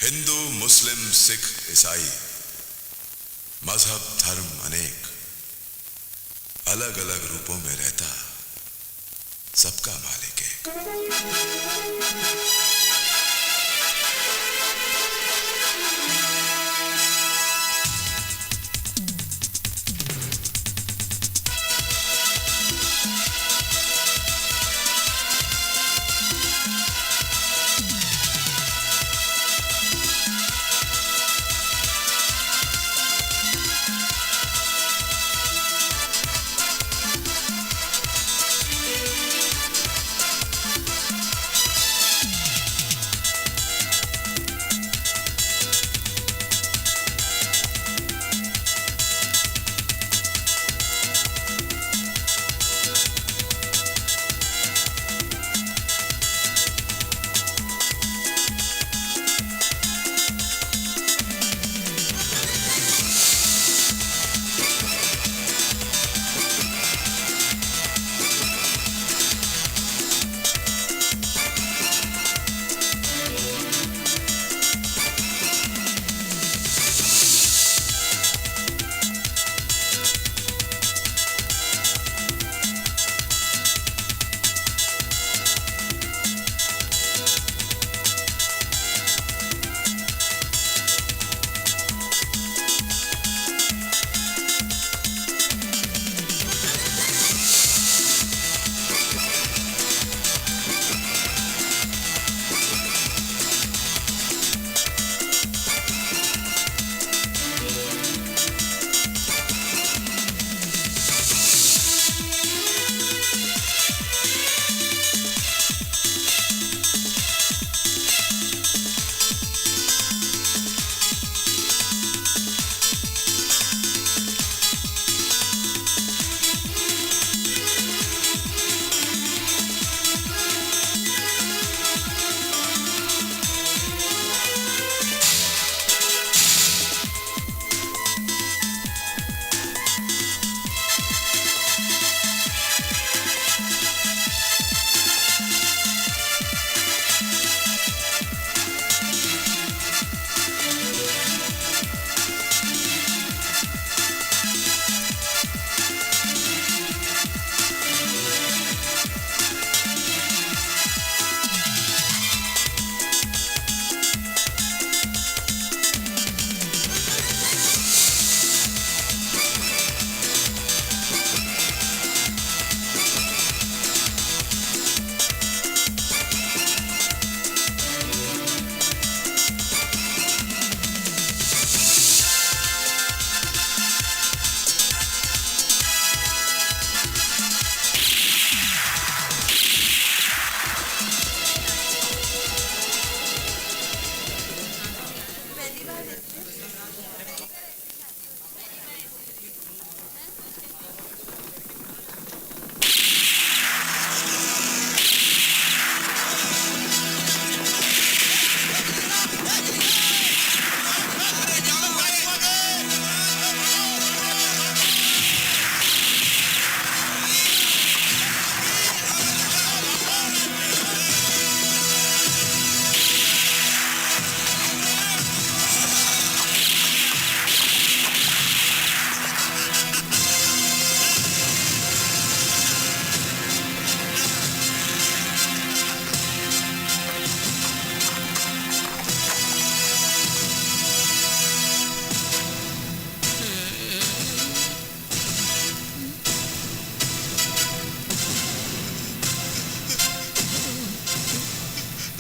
हिंदू, मुस्लिम, सिख, ईसाई, मजहब, धर्म अनेक, अलग अलग रूपों में रहता, सबका मालिक है।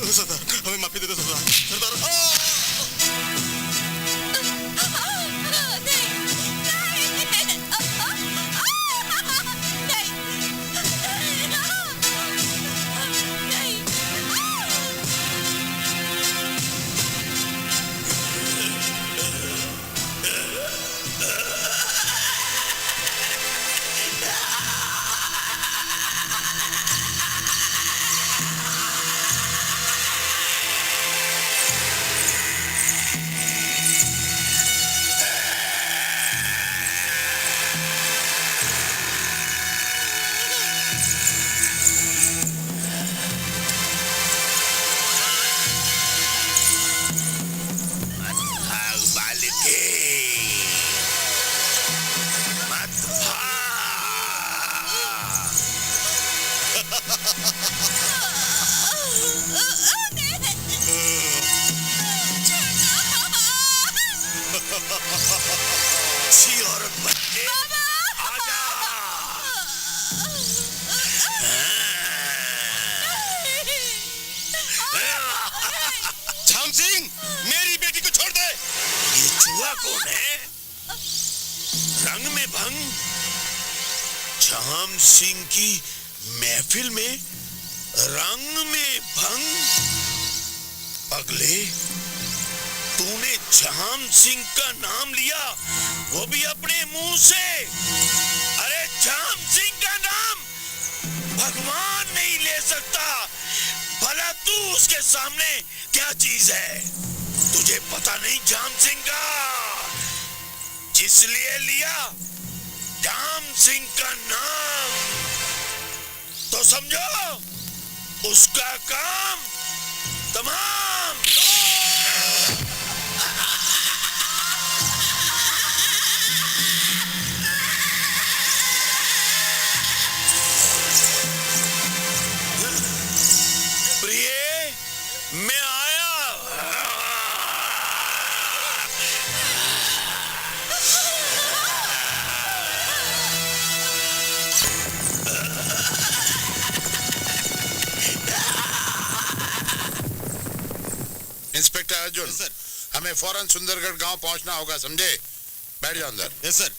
सरदार हमें माफी दे दो सरदार। आजा। झाम सिंह, मेरी बेटी को छोड़ दे। ये चूहा कौन है? रंग में भंग। झाम सिंह की महफिल में रंग में भंग। अगले, तूने झाम सिंह का नाम लिया, वो भी अपने मुंह से। अरे झाम सिंह का नाम भगवान नहीं ले सकता। भला तू उसके सामने क्या चीज है? तुझे पता नहीं झाम सिंह का? जिस लिए लिया झाम सिंह का नाम, तो समझो उसका काम तमाम। प्रिय, मैं आया। Inspector Arjun, yes sir. हमें फौरन सुंदरगढ़ गांव पहुंचना होगा, समझे? बैठ जाओ अंदर। Yes sir.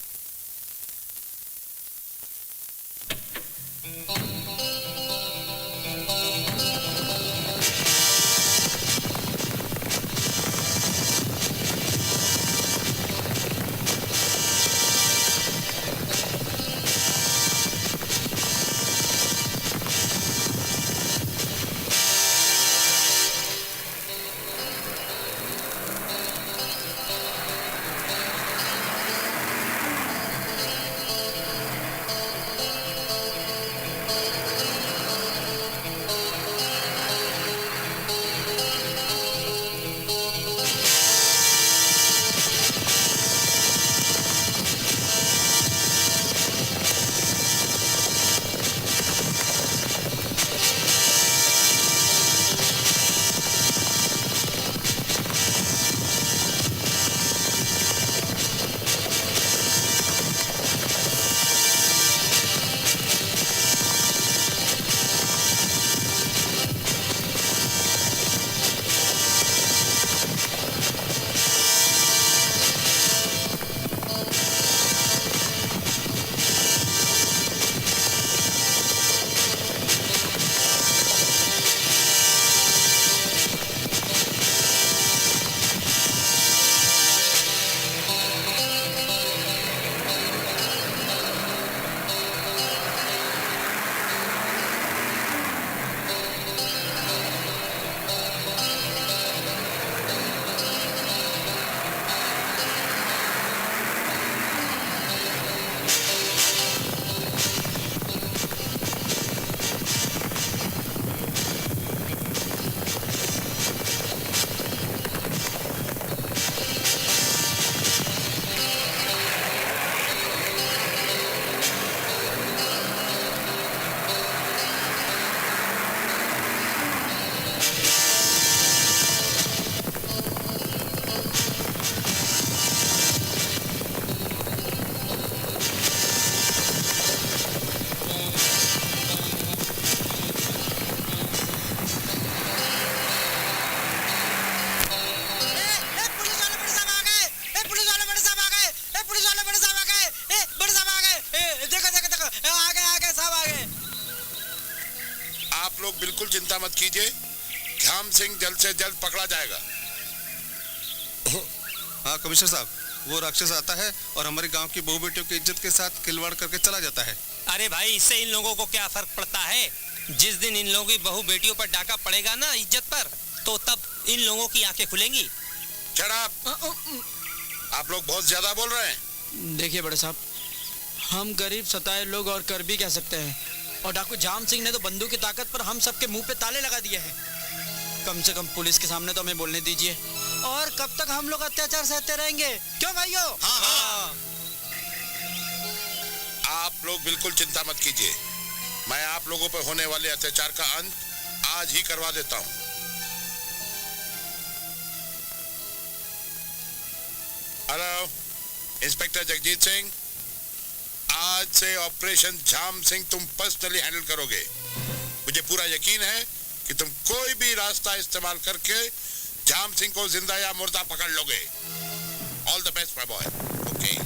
बिल्कुल चिंता मत कीजिए, झाम सिंह जल्द से जल्द पकड़ा जाएगा। हाँ कमिश्नर साहब, वो राक्षस आता है और हमारे गांव की बहू बेटियों की इज्जत के साथ खिलवाड़ करके चला जाता है। अरे भाई, इससे इन लोगों को क्या फर्क पड़ता है? जिस दिन इन लोगों की बहू बेटियों पर डाका पड़ेगा ना इज्जत पर, तो तब इन लोगों की आंखें खुलेंगी। Shut up! आप लोग बहुत ज्यादा बोल रहे हैं। देखिए बड़े साहब, हम गरीब सताए लोग और कर भी कह सकते हैं, और डाकू झाम सिंह ने तो बंदूक की ताकत पर हम सबके मुंह पे ताले लगा दिए हैं। कम से कम पुलिस के सामने तो हमें बोलने दीजिए। और कब तक हम लोग अत्याचार सहते रहेंगे? क्यों भाइयों? हाँ। आप लोग बिल्कुल चिंता मत कीजिए, मैं आप लोगों पर होने वाले अत्याचार का अंत आज ही करवा देता हूँ। हेलो, इंस्पेक्टर जगजीत सिंह, आज से ऑपरेशन झाम सिंह तुम पर्सनली हैंडल करोगे। मुझे पूरा यकीन है कि तुम कोई भी रास्ता इस्तेमाल करके झाम सिंह को जिंदा या मुर्दा पकड़ लोगे। All the best my boy. Okay.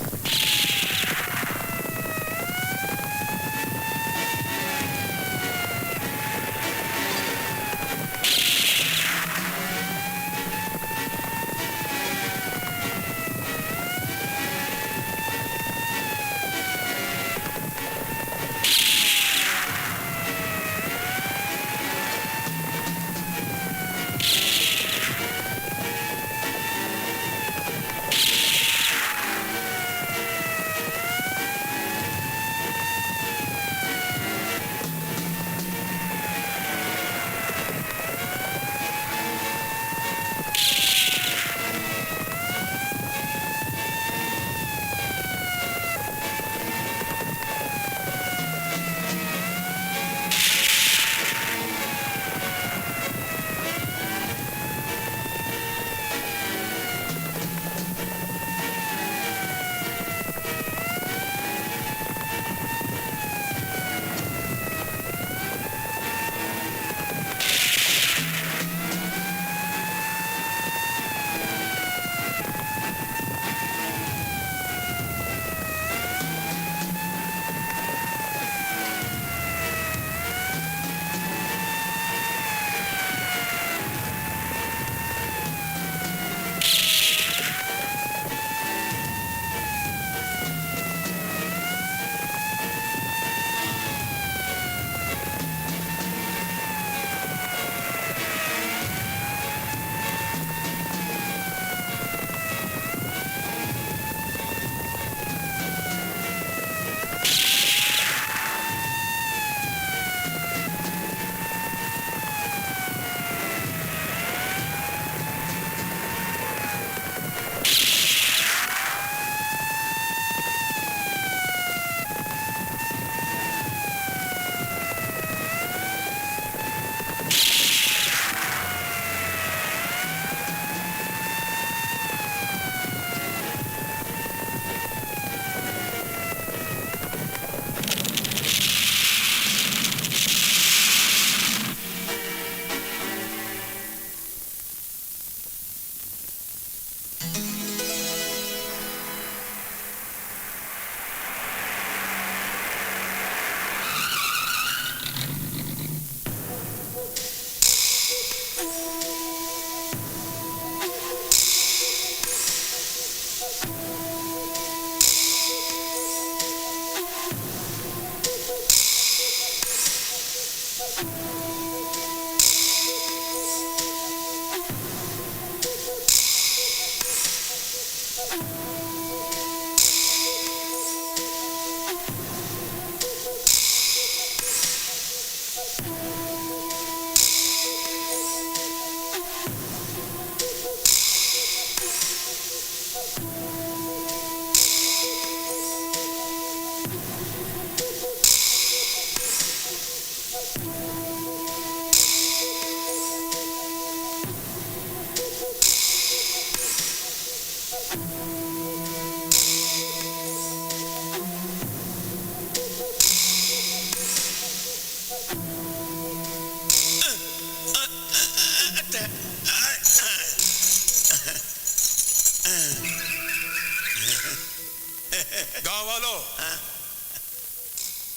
गांव वालों,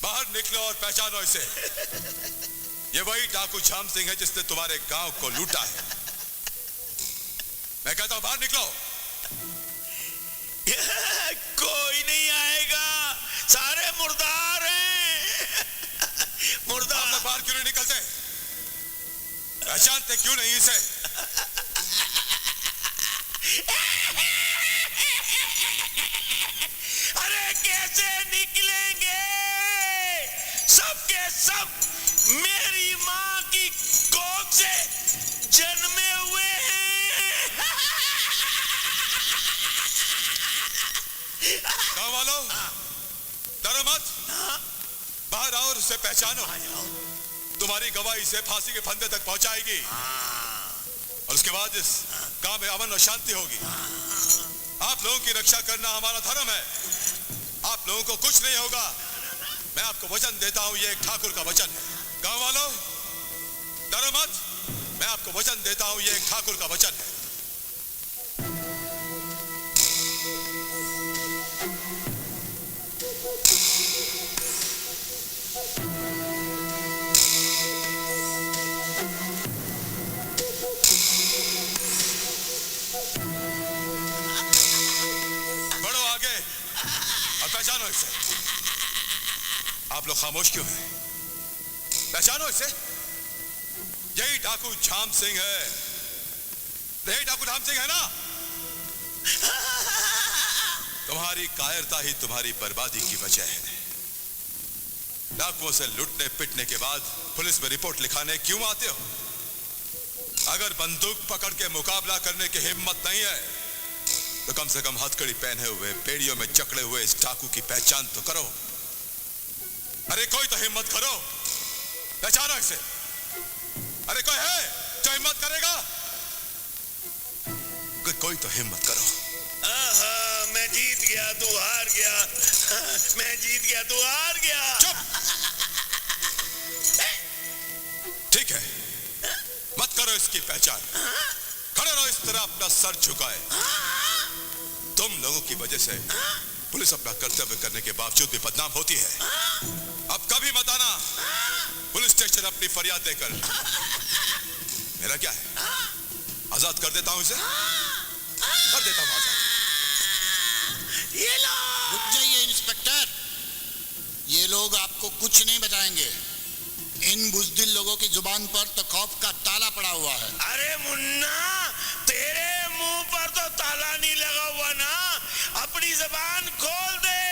बाहर निकलो और पहचानो इसे। ये वही डाकू झाम सिंह है जिसने तुम्हारे गांव को लूटा है। मैं कहता हूं बाहर निकलो। कोई नहीं आएगा, सारे मुर्दार हैं। मुर्दार। आप लोग बाहर क्यों नहीं निकलते? पहचानते क्यों नहीं इसे? अरे कैसे निकलेंगे? सबके सब मेरी माँ की कोख से जन्मे हुए हैं। गांव वालों, डरो मत। बाहर आओ और उसे पहचानो। तुम्हारी गवाही से फांसी के फंदे तक पहुंचाएगी और उसके बाद इस गांव में अमन और शांति होगी। आप लोगों की रक्षा करना हमारा धर्म है। आप आप लोगों को कुछ नहीं होगा। मैं आपको वचन देता हूं, ये एक ठाकुर का वचन है। गांव वालों, डरो मत। मैं आपको वचन देता हूं, ये एक ठाकुर का वचन है। बढ़ो आगे और पहचानो इसे। आप लोग खामोश क्यों हैं? पहचानो इसे। यही डाकू झाम सिंह है। यही डाकू झाम सिंह है ना? तुम्हारी कायरता ही तुम्हारी बर्बादी की वजह है। डाकुओं से लूटने पिटने के बाद पुलिस में रिपोर्ट लिखाने क्यों आते हो? अगर बंदूक पकड़ के मुकाबला करने की हिम्मत नहीं है तो कम से कम हथकड़ी पहने हुए बेड़ियों में जकड़े हुए इस डाकू की पहचान तो करो। अरे कोई तो हिम्मत करो, पहचानो इसे। अरे कोई है जो हिम्मत करेगा? कोई तो हिम्मत करो। आहा, मैं जीत गया तू हार गया। मैं जीत गया तू हार गया। चुप। ठीक है, मत करो इसकी पहचान। खड़े रहो इस तरह अपना सर झुकाए। तुम लोगों की वजह से पुलिस अपना कर्तव्य करने के बावजूद भी बदनाम होती है। अब कभी मत आना पुलिस स्टेशन अपनी फरियाद देकर। मेरा क्या है, आजाद कर देता हूं इसे, कर देता हूं आजाद। ये लो। रुक जाइए इंस्पेक्टर, ये लोग आपको कुछ नहीं बताएंगे। इन बुजदिल लोगों की जुबान पर तो खौफ का ताला पड़ा हुआ है। अरे मुन्ना, तेरे मुंह पर तो ताला नहीं लगा हुआ ना। अपनी जबान खोल दे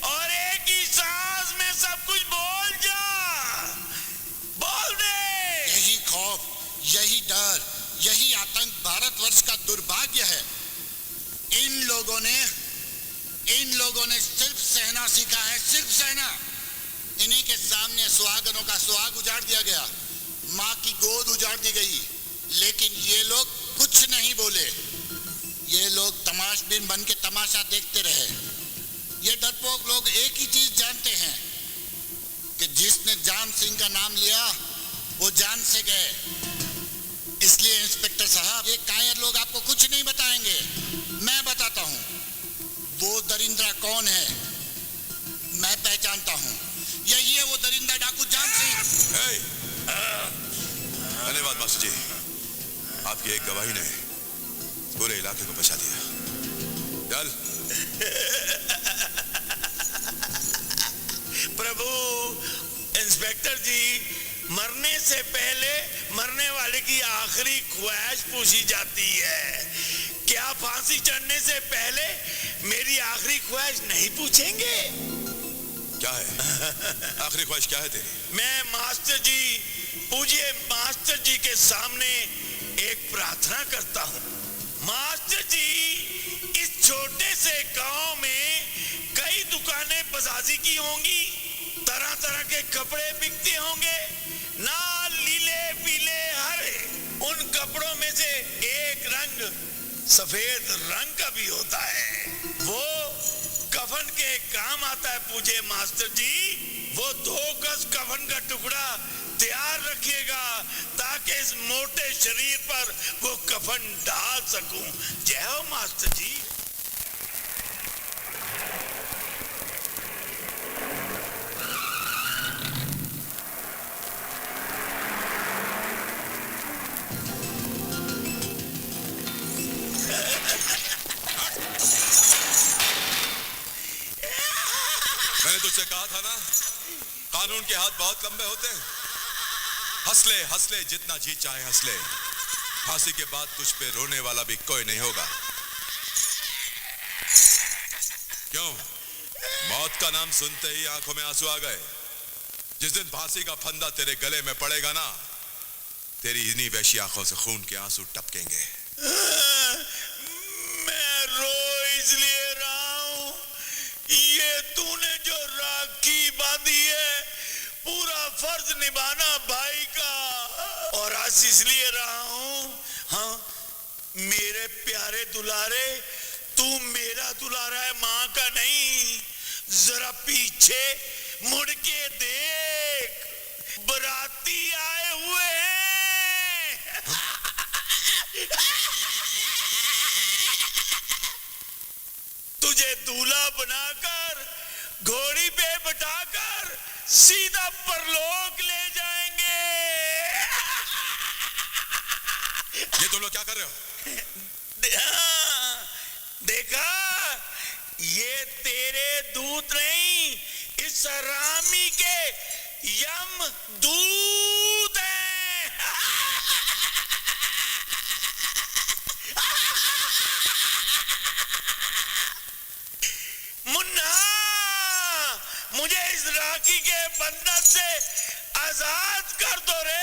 और एक ही सांस में सब कुछ बोल जा। बोल दे। यही खौफ, यही डर, यही आतंक भारतवर्ष का दुर्भाग्य है। इन लोगों ने सिर्फ सहना सीखा है, सिर्फ सहना। इन्हीं के सामने सुहागनों का सुहाग उजाड़ दिया गया, माँ की गोद उजाड़ दी गई, लेकिन ये लोग कुछ नहीं बोले। ये लोग तमाशबीन बन के तमाशा देखते रहे। ये डरपोक लोग एक ही चीज जानते हैं कि जिसने जाम सिंह का नाम लिया वो जान से गए। इसलिए इंस्पेक्टर साहब, ये कायर लोग आपको कुछ नहीं बताएंगे। मैं बताता हूँ वो दरिंदा कौन है। मैं पहचानता हूँ, यही है वो दरिंदा डाकू जाम सिंह। धन्यवाद मास्टर जी, आपकी एक गवाही ने पूरे इलाके को बचा दिया। चल। प्रभु, इंस्पेक्टर जी, मरने से पहले मरने वाले की आखिरी ख्वाहिश पूछी जाती है। क्या फांसी चढ़ने से पहले मेरी आखिरी ख्वाहिश नहीं पूछेंगे? क्या है आखिरी ख्वाहिश, क्या है तेरी? मैं मास्टर जी, पूज्य मास्टर जी के सामने एक प्रार्थना करता हूँ। मास्टर जी, इस छोटे से गांव में कई दुकानें बजाजी की होंगी, तरह तरह के कपड़े बिकते होंगे, लाल, नीले, पीले, हरे। उन कपड़ों में से एक रंग सफेद रंग का भी होता है, वो कफन के काम आता है। पूजे मास्टर जी, वो 2 गज कफन का टुकड़ा तैयार रखिएगा ताकि इस मोटे शरीर पर वो कफन डाल सकूं। जय हो मास्टर जी। मैंने तुझसे कहा था ना, कानून के हाथ बहुत लंबे होते हैं। हंसले हंसले जितना जी चाहे हंसले, फांसी के बाद तुझ पे रोने वाला भी कोई नहीं होगा। क्यों? मौत का नाम सुनते ही आंखों में आंसू आ गए? जिस दिन फांसी का फंदा तेरे गले में पड़ेगा ना, तेरी इन्हीं वैसी आंखों से खून के आंसू टपकेंगे। मैं रो इसलिए रहा हूं, ये तूने जो राखी बांधी है, पूरा फर्ज निभाना भाई का। और आज इसलिए रहा हूं, हाँ, मेरे प्यारे दुलारे, तू मेरा दुलारा है, माँ का नहीं। जरा पीछे मुड़ के देख, बराती आए हुए हैं। तुझे दूल्हा बनाकर घोड़ी पे बैठाकर सीधा परलोक ले जाएंगे। ये तुम लोग क्या कर रहे हो? देखा, ये तेरे दूत नहीं, इस हरामी के यम दूत हैं। मुन्ना, मुझे इस राखी के बंधन से आजाद कर दो रे।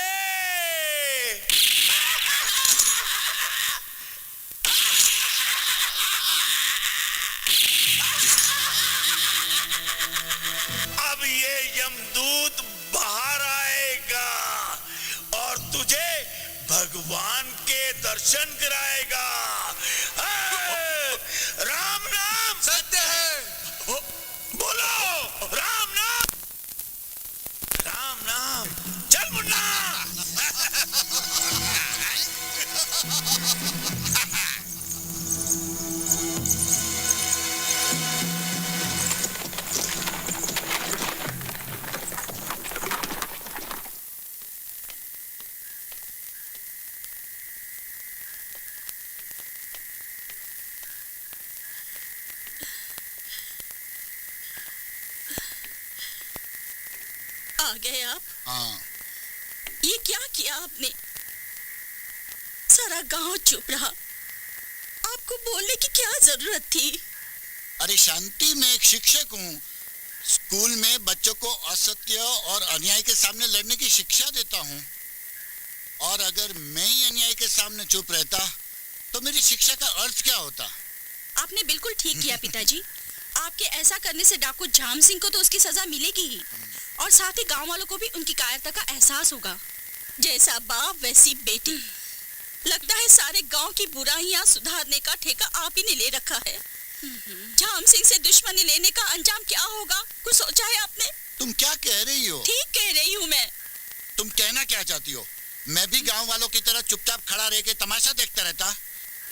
अब ये यमदूत बाहर आएगा और तुझे भगवान के दर्शन कराएगा। राम नाम सत्य है। बोलो, राम नाम, राम नाम। चल मुन्ना। आ गए आप? हाँ, ये क्या किया आपने? सारा गांव चुप रहा, आपको बोलने की क्या जरूरत थी? अरे शांति, मैं एक शिक्षक हूँ। स्कूल में बच्चों को असत्य और अन्याय के सामने लड़ने की शिक्षा देता हूँ। और अगर मैं ही अन्याय के सामने चुप रहता तो मेरी शिक्षा का अर्थ क्या होता? आपने बिल्कुल ठीक किया पिताजी। आपके ऐसा करने से डाकू झाम सिंह को तो उसकी सजा मिलेगी ही, और साथ ही गांव वालों को भी उनकी कायरता का एहसास होगा। जैसा बाप वैसी बेटी। लगता है सारे गांव की बुराइयां सुधारने का ठेका आप ही ने ले रखा है। झाम सिंह से दुश्मनी लेने का अंजाम क्या होगा, कुछ सोचा है आपने? तुम क्या कह रही हो? ठीक कह रही हूँ मैं। तुम कहना क्या चाहती हो? मैं भी गांव वालों की तरह चुपचाप खड़ा रह के तमाशा देखता रहता?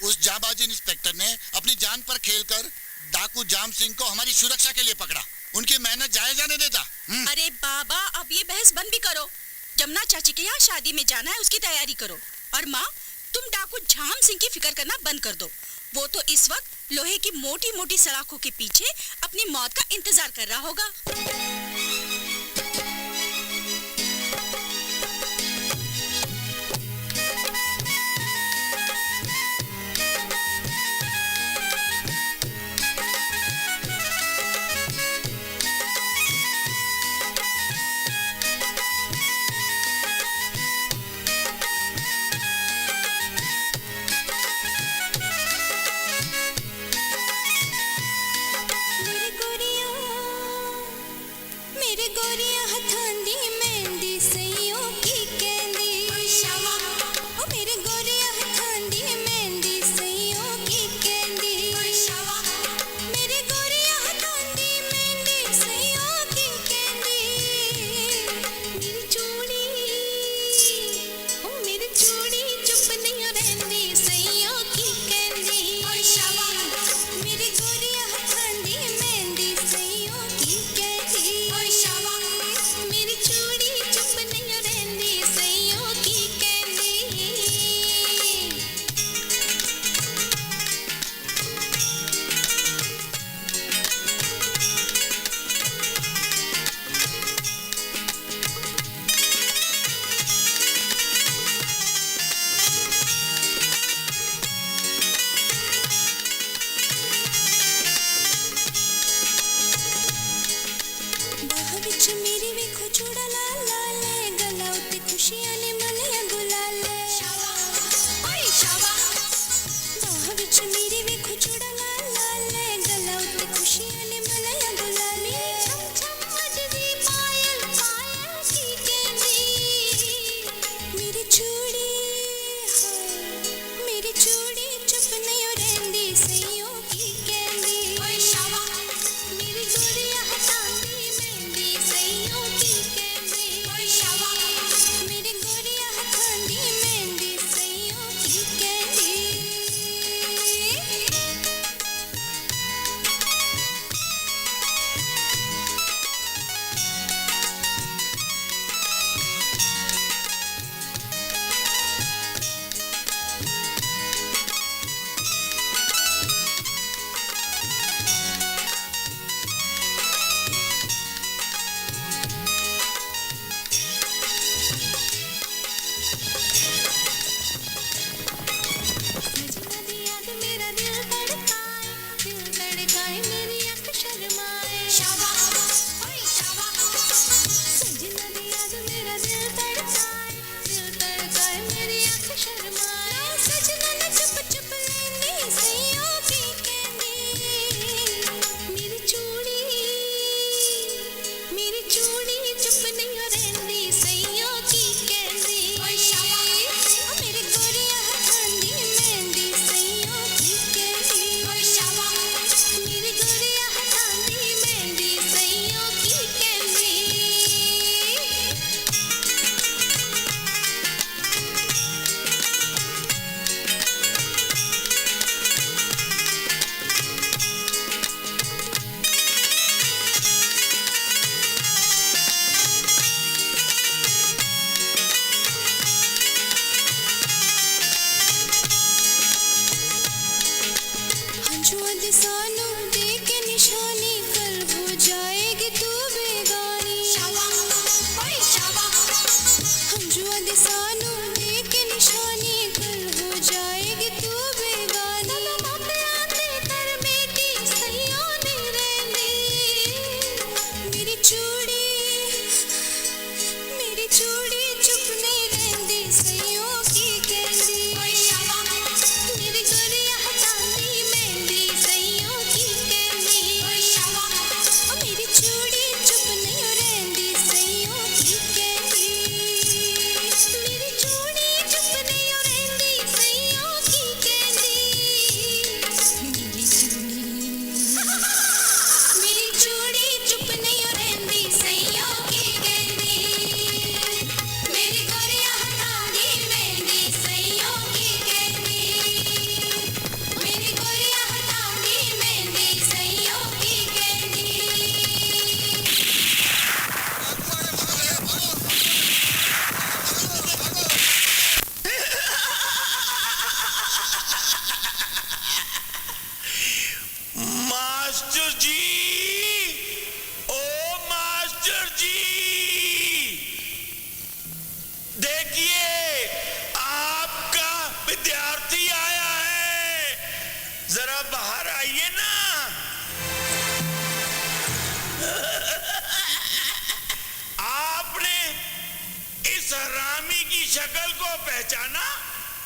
उस जाबाज इंस्पेक्टर ने अपनी जान पर खेलकर डाकू जाम सिंह को हमारी सुरक्षा के लिए पकड़ा। उनकी मेहनत जाया जाने देता? अरे बाबा, अब ये बहस बंद भी करो। जमुना चाची के यहाँ शादी में जाना है, उसकी तैयारी करो। और माँ, तुम डाकू झाम सिंह की फिक्र करना बंद कर दो। वो तो इस वक्त लोहे की मोटी मोटी सलाखों के पीछे अपनी मौत का इंतजार कर रहा होगा।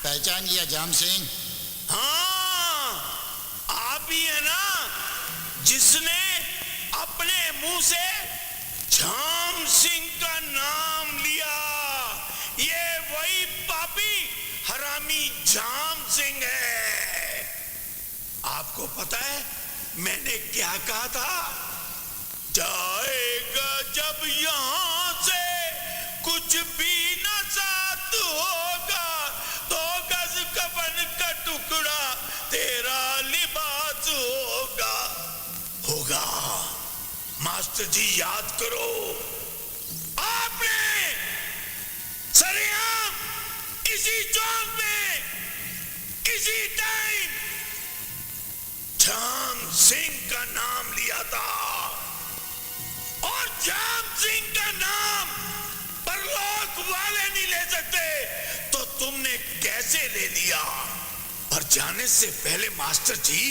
पहचान लिया जाम सिंह? हाँ, आप ही है ना जिसने अपने मुंह से झाम सिंह का नाम लिया? ये वही पापी हरामी झाम सिंह है। आपको पता है मैंने क्या कहा था? जाएगा जब यहां से कुछ भी न साथ होगा, तो गज कफन का टुकड़ा तेरा लिबास होगा। होगा मास्टर जी, याद करो आपने सरेआम इसी चौक में इसी टाइम झाम सिंह का नाम लिया था, और झाम सिंह का नाम परलोक वाले नहीं ले सकते, तो तुमने कैसे ले लिया? पर जाने से पहले मास्टर जी,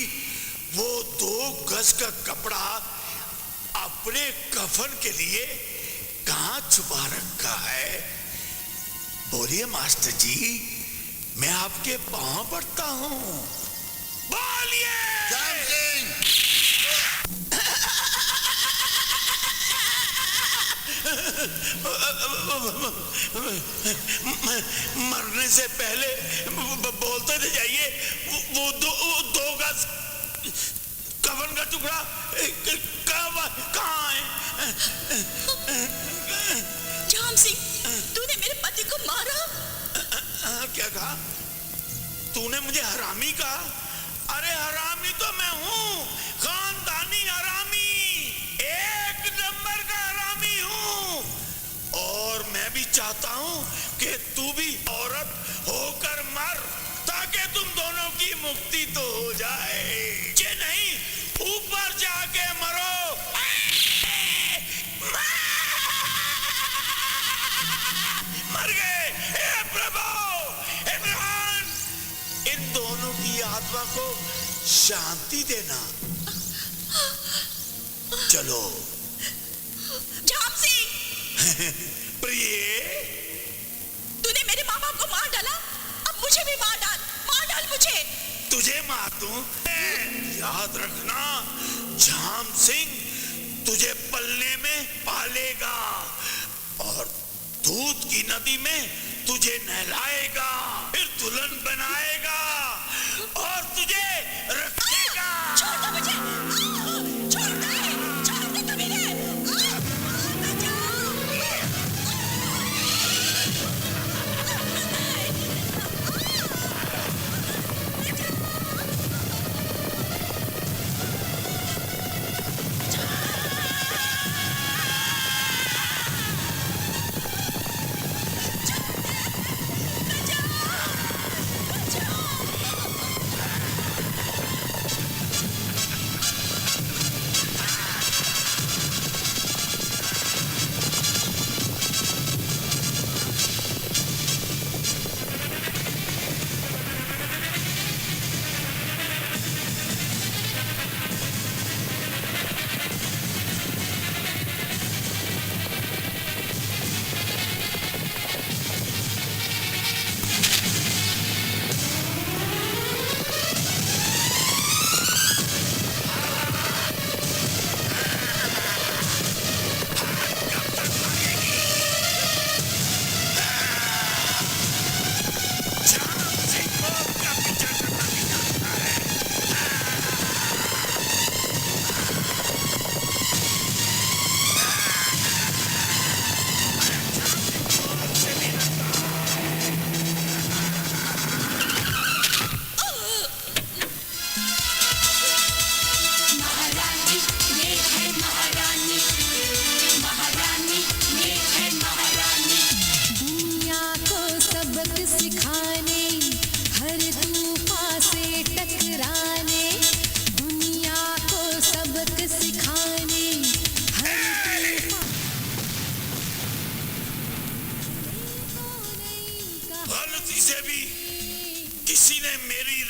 वो 2 गज का कपड़ा अपने कफन के लिए कहां छुपा रखा है? बोलिए मास्टर जी, मैं आपके पांव पड़ता हूं, बोलिए। जाम सिंह! मरने से पहले बोलते थे जाइए, वो 2 गज कफन का टुकड़ा कहाँ है? जाम सिंह, तूने मेरे पति को मारा? क्या कहा तूने? मुझे हरामी कहा? अरे हरामी तो मैं हूँ, खानदानी हरामी, 1 नंबर का हरामी हूँ। और मैं भी चाहता हूँ कि तू भी औरत होकर मर, ताकि तुम दोनों की मुक्ति तो हो जाए। ये नहीं ऊपर जाके मरो। मर गए। हे प्रभु, हे भगवान, इन दोनों की आत्मा को शांति देना। चलो। जाम सिंह! प्रिय, तूने मेरे माँ बाप को मार डाला, अब मुझे भी मार डाल मुझे। तुझे मार दूं? याद रखना, झाम सिंह तुझे पलने में पालेगा और दूध की नदी में तुझे नहलाएगा, फिर दुल्हन बनाएगा और तुझे रखेगा। छोड़ दो मुझे! छोड़ दे कमीने!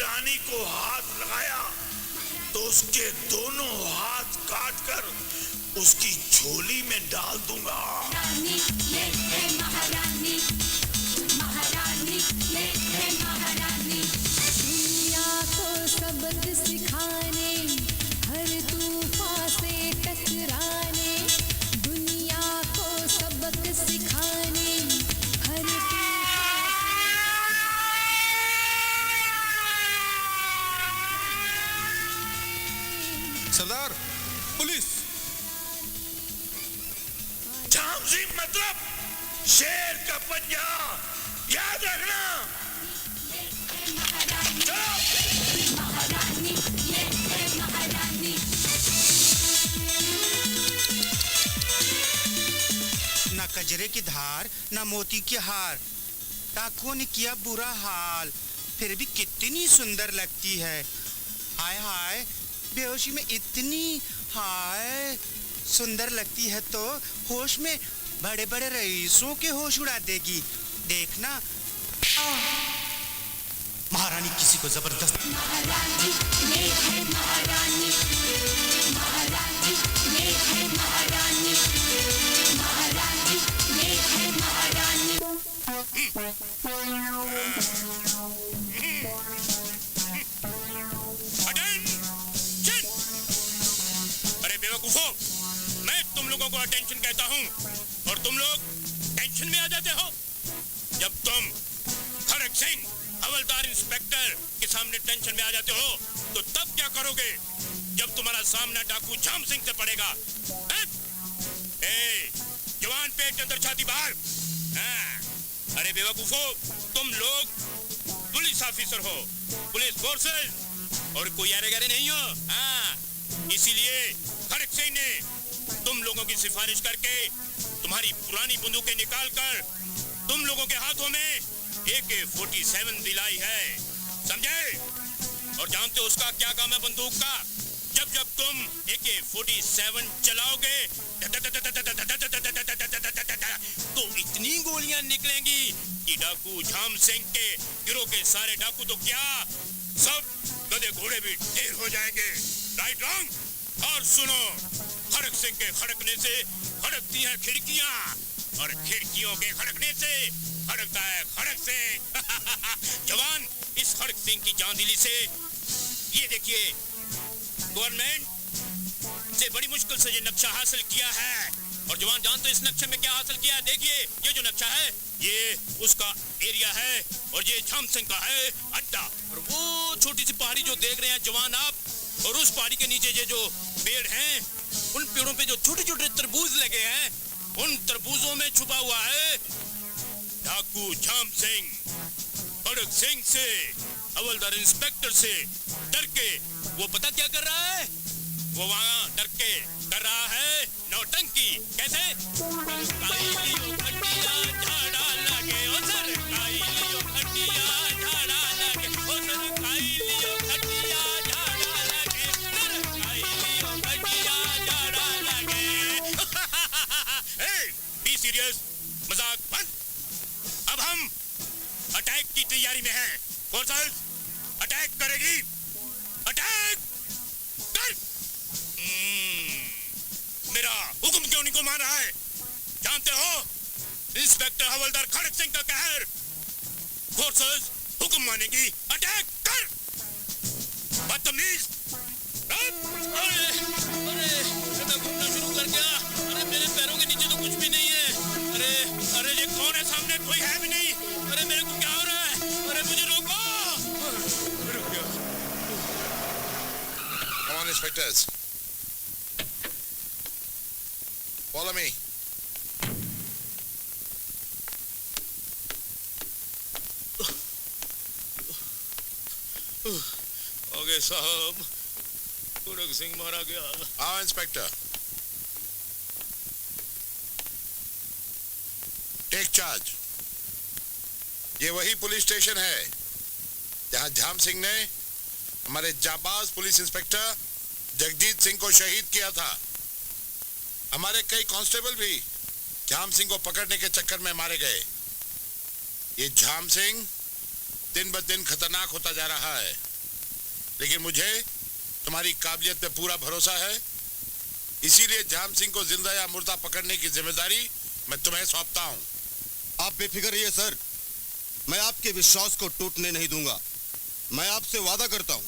रानी को हाथ लगाया तो उसके दोनों हाथ काटकर उसकी झोली में डाल दूंगा। रानी ये है महारानी, महारानी ये है महारानी। सबक सिखाने, हर तूफान से टकराने, दुनिया को सबक सिखाने, हर सरदार, पुलिस। झाम सिंह मतलब शेर का पंजा, याद रखना। चलो। महारानी, ये है महारानी। ना कजरे की धार, ना मोती की हार, डाकुओं ने किया बुरा हाल, फिर भी कितनी सुंदर लगती है। हाय हाय, बेहोशी में इतनी, हाय सुंदर लगती है तो होश में बड़े बड़े रईसों के होश उड़ा देगी। देखना। महारानी किसी को जबरदस्त। महारानी, ये है महारानी। महारानी, ये है महारानी। महारानी, ये है महारानी। अटेंशन! अरे बेवकूफों, मैं तुम लोगों को अटेंशन कहता हूँ और तुम लोग टेंशन में आ जाते हो। जब तुम खड़क सिंह हवलदार इंस्पेक्टर के सामने टेंशन में आ जाते हो तो तब क्या करोगे जब तुम्हारा सामना डाकू झाम सिंह से पड़ेगा? जवान पेट अंदर छाती बाहर। अरे बेवकूफों, तुम लोग पुलिस ऑफिसर हो, पुलिस फोर्सेस, और कोई अरे गरे नहीं हो। इसीलिए खड़क सिंह ने तुम लोगों की सिफारिश करके तुम्हारी पुरानी बंदूकें निकालकर तुम लोगों के हाथों में AK-47 दिलाई है, समझे? और जानते हो उसका क्या काम है बंदूक का? जब जब तुम AK-47 चलाओगे तो इतनी गोलियां निकलेंगी कि डाकू झाम सिंह के गिरोह के सारे डाकू तो क्या, सब गधे घोड़े भी ढेर हो जाएंगे। Right wrong? और सुनो, खड़क सिंह के खड़कने से खड़कती हैं खिड़कियां, और खिड़कियों के खड़कने से खड़कता है खड़क सिंह। जवान, इस खड़क सिंह की जान-दिली से ये देखिए, गवर्नमेंट से बड़ी मुश्किल से ये नक्शा हासिल किया है। और जवान, जानते हो इस नक्शे में क्या हासिल किया है? देखिए, ये जो नक्शा है ये उसका एरिया है और ये झाम सिंह का है अड्डा। और वो छोटी सी पहाड़ी जो देख रहे हैं जवान आप, और उस पहाड़ी के नीचे ये जो पेड़ हैं, उन पेड़ों पे जो छोटे छोटे तरबूज लगे हैं, उन तरबूजों में छुपा हुआ है डाकू झाम सिंह। खड़क सिंह से, हवलदार इंस्पेक्टर से डर के वो पता क्या कर रहा है? वो वहां डर के कर रहा है नौटंकी। कैसे? सरकाई खटिया झाड़ा लगे, ओ सरकाई खटिया झाड़ा लगे, ओ सरकाई खटिया झाड़ा लगे, सरकाई खटिया झाड़ा लगे। बी सीरियस, मजाक बंद। अब हम अटैक की तैयारी में हैं। फोर्सेस अटैक करेगी। अटैक कर। मेरा हुक्म क्यों नहीं को मान रहा है? जानते हो, इंस्पेक्टर हवलदार खड़क सिंह का कहर। फोर्सेस हुक्म मानेगी। अटैक कर। बदतमीज। अरे मैं घूमना शुरू कर गया। अरे मेरे पैरों के नीचे तो कुछ भी नहीं है। अरे ये कौन है? सामने कोई है भी नहीं। अरे मेरे को क्या हो रहा है? अरे मुझे रोको। Come on, inspectors. Follow me. आगे साहब, खड़क सिंह मारा गया। आओ इंस्पेक्टर, टेक चार्ज। ये वही पुलिस स्टेशन है जहां झाम सिंह ने हमारे जाबाज पुलिस इंस्पेक्टर जगजीत सिंह को शहीद किया था। हमारे कई कांस्टेबल भी झाम सिंह को पकड़ने के चक्कर में मारे गए। ये झाम सिंह दिन ब दिन खतरनाक होता जा रहा है, लेकिन मुझे तुम्हारी काबिलियत पे पूरा भरोसा है। इसीलिए झाम सिंह को जिंदा या मुर्दा पकड़ने की जिम्मेदारी मैं तुम्हें सौंपता हूँ। आप बेफिक्र रहिए सर, मैं आपके विश्वास को टूटने नहीं दूंगा। मैं आपसे वादा करता हूँ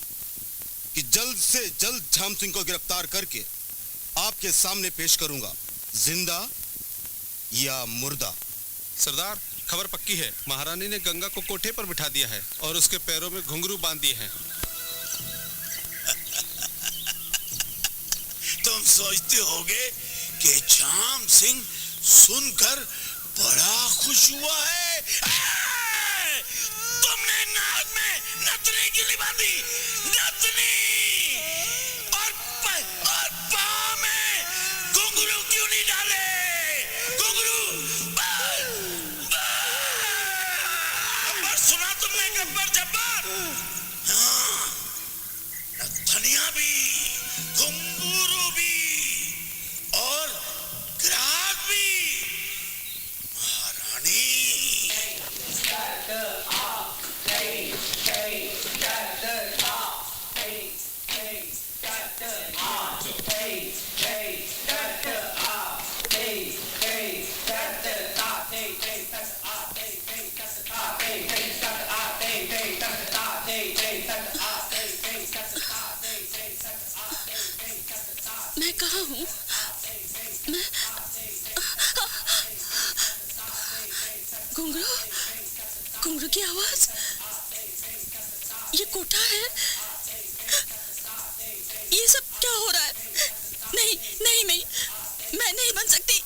कि जल्द से जल्द झाम सिंह को गिरफ्तार करके आपके सामने पेश करूंगा, जिंदा या मुर्दा। सरदार, खबर पक्की है। महारानी ने गंगा को कोठे पर बिठा दिया है और उसके पैरों में घुंघरू बांध दिए हैं। तुम सोचते होगे कि झाम सिंह सुनकर बड़ा खुश हुआ है। तुमने नाक में नथनी क्यों नहीं बांधी? नथनी! और पाँव में घुंघरू क्यों नहीं डाले? घुंघरू! सुना तुमने गब्बर जब्बार? हाँ, नथनिया भी, घुंघरू भी और ग्राहक भी। महारानी मैं कहाँ हूँ? मैं घुंघरू घुंघरू की आवाज। ये कोठा है। ये सब क्या हो रहा है? नहीं नहीं नहीं, मैं नहीं बन सकती।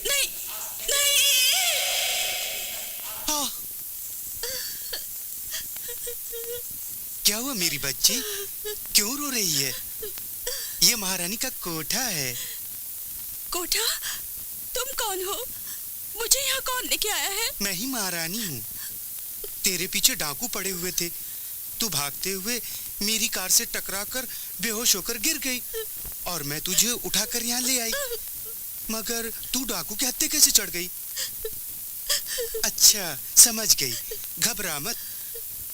नहीं नहीं। क्या हुआ मेरी बच्ची, क्यों रो रही है? ये महारानी का कोठा है। कोठा? तुम कौन हो? मुझे यहाँ कौन लेके आया है? मैं ही महारानी हूँ। तेरे पीछे डाकू पड़े हुए थे, तू भागते हुए मेरी कार से टकराकर बेहोश होकर गिर गई और मैं तुझे उठाकर यहाँ ले आई। मगर तू डाकू के हत्थे कैसे चढ़ गई? अच्छा, समझ गई। घबरा मत,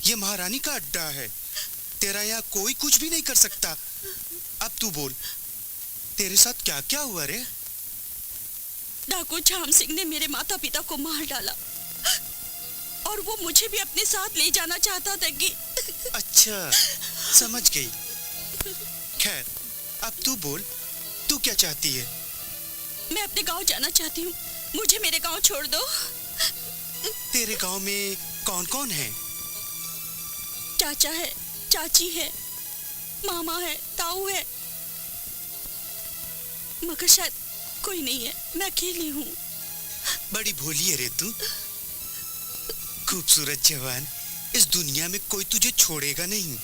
ये महारानी का अड्डा है, तेरा यहाँ कोई कुछ भी नहीं कर सकता। अब तू बोल, तेरे साथ क्या क्या हुआ रे? डाकू झाम सिंह ने मेरे माता पिता को मार डाला और वो मुझे भी अपने साथ ले जाना चाहता था कि... अच्छा, समझ गई। खैर, अब तू बोल, तू क्या चाहती है? मैं अपने गांव जाना चाहती हूँ, मुझे मेरे गांव छोड़ दो। तेरे गांव में कौन कौन है? चाचा है, चाची है, मामा है, ताऊ है, मगर शायद कोई नहीं है। मैं अकेली हूँ। बड़ी भोली है रे तू। खूबसूरत जवान, इस दुनिया में कोई तुझे छोड़ेगा नहीं।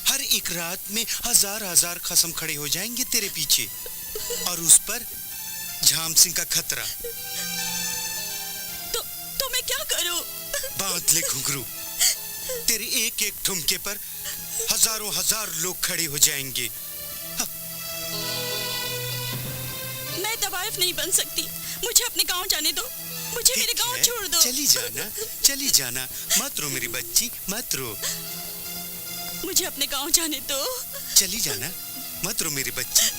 हर एक रात में हजार हजार खसम खड़े हो जाएंगे तेरे पीछे, और उस पर झाम सिंह का खतरा। तो मैं क्या करूं? बांध ले घुंघरू, तेरे एक एक ठुमके पर हजारों हजार लोग खड़े हो जाएंगे। मैं तवाइफ नहीं बन सकती, मुझे अपने गांव जाने दो, मुझे मेरे गांव छोड़ दो। चली जाना, चली जाना, मत रो मेरी बच्ची, मत रो। मुझे अपने गांव जाने दो। चली जाना, मत रो मेरी बच्ची।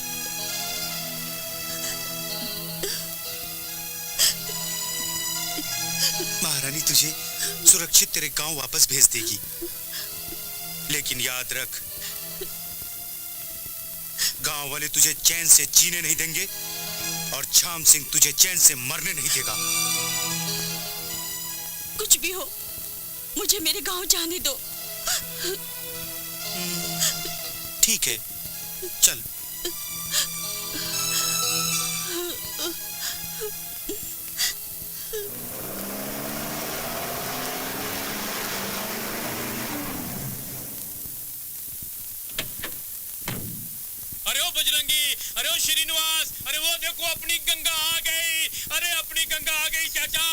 महारानी तुझे सुरक्षित तेरे गांव वापस भेज देगी, लेकिन याद रख, गांव वाले तुझे चैन से जीने नहीं देंगे और झाम सिंह तुझे चैन से मरने नहीं देगा। कुछ भी हो, मुझे मेरे गांव जाने दो। ठीक है, चल। अरे ओ बजरंगी, अरे ओ श्रीनिवास, अरे वो देखो अपनी गंगा आ गई, अरे अपनी गंगा आ गई चाचा,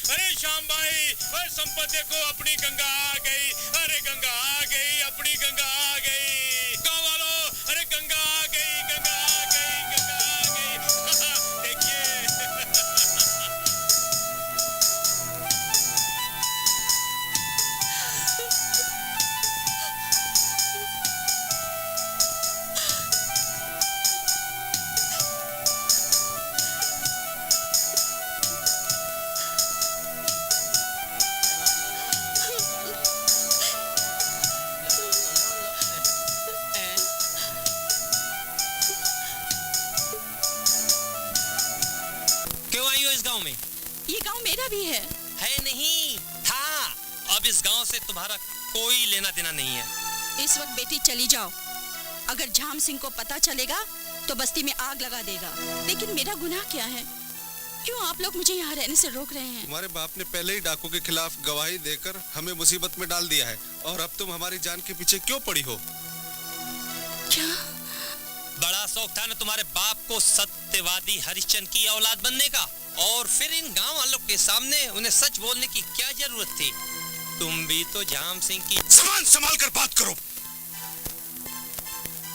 अरे श्याम भाई, अरे संपत देखो अपनी गंगा आ गई, अरे गंगा आ गई, अपनी गंगा आ गई। गाँव वालों, अरे गंगा आ गई, गंगा आ गई, गंगा आ गई। देखिए। मेरा भी है नहीं था। अब इस गांव से तुम्हारा कोई लेना देना नहीं है। इस वक्त बेटी चली जाओ। अगर झाम सिंह को पता चलेगा तो बस्ती में आग लगा देगा। लेकिन मेरा गुनाह क्या है? क्यों आप लोग मुझे यहाँ रहने से रोक रहे हैं? तुम्हारे बाप ने पहले ही डाकू के खिलाफ गवाही देकर हमें मुसीबत में डाल दिया है, और अब तुम हमारी जान के पीछे क्यों पड़ी हो? क्या? बड़ा शौक था ना तुम्हारे बाप को सत्यवादी हरिश्चंद्र की औलाद बनने का, और फिर इन गांव वालों के सामने उन्हें सच बोलने की क्या जरूरत थी? तुम भी तो झाम सिंह की। सामान संभाल कर बात करो।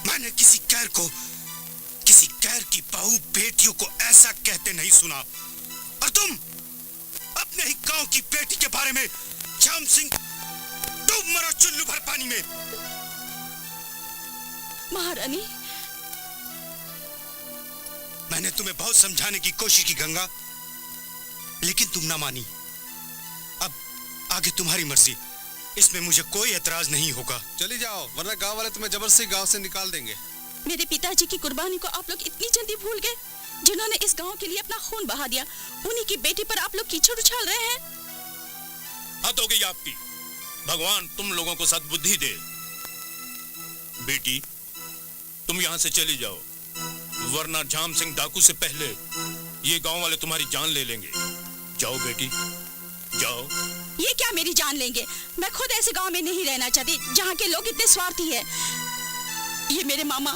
मैंने किसी गैर की बहू बेटियों को ऐसा कहते नहीं सुना, और तुम अपने ही गांव की बेटी के बारे में झाम सिंह डूब मरो चुल्लू भर पानी में। महारानी, मैंने तुम्हें बहुत समझाने की कोशिश की गंगा, लेकिन तुम ना मानी। अब आगे तुम्हारी मर्जी, इसमें मुझे कोई एतराज नहीं होगा। चली जाओ, वरना गांव वाले तुम्हें जबरदस्ती गांव से निकाल देंगे। मेरे पिताजी की कुर्बानी को आप लोग इतनी जल्दी भूल गए, जिन्होंने इस गांव के लिए अपना खून बहा दिया। उन्हीं की बेटी पर आप लोग कीचड़ उछाल रहे हैं। हद हो गई आपकी। भगवान तुम लोगों को सद्बुद्धि दे। बेटी, तुम यहाँ से चली जाओ, वरना झाम सिंह डाकू से पहले ये गांव वाले तुम्हारी जान ले लेंगे। जाओ बेटी, जाओ। ये क्या मेरी जान लेंगे? मैं खुद ऐसे गांव में नहीं रहना चाहती जहाँ के लोग इतने स्वार्थी हैं। ये मेरे मामा,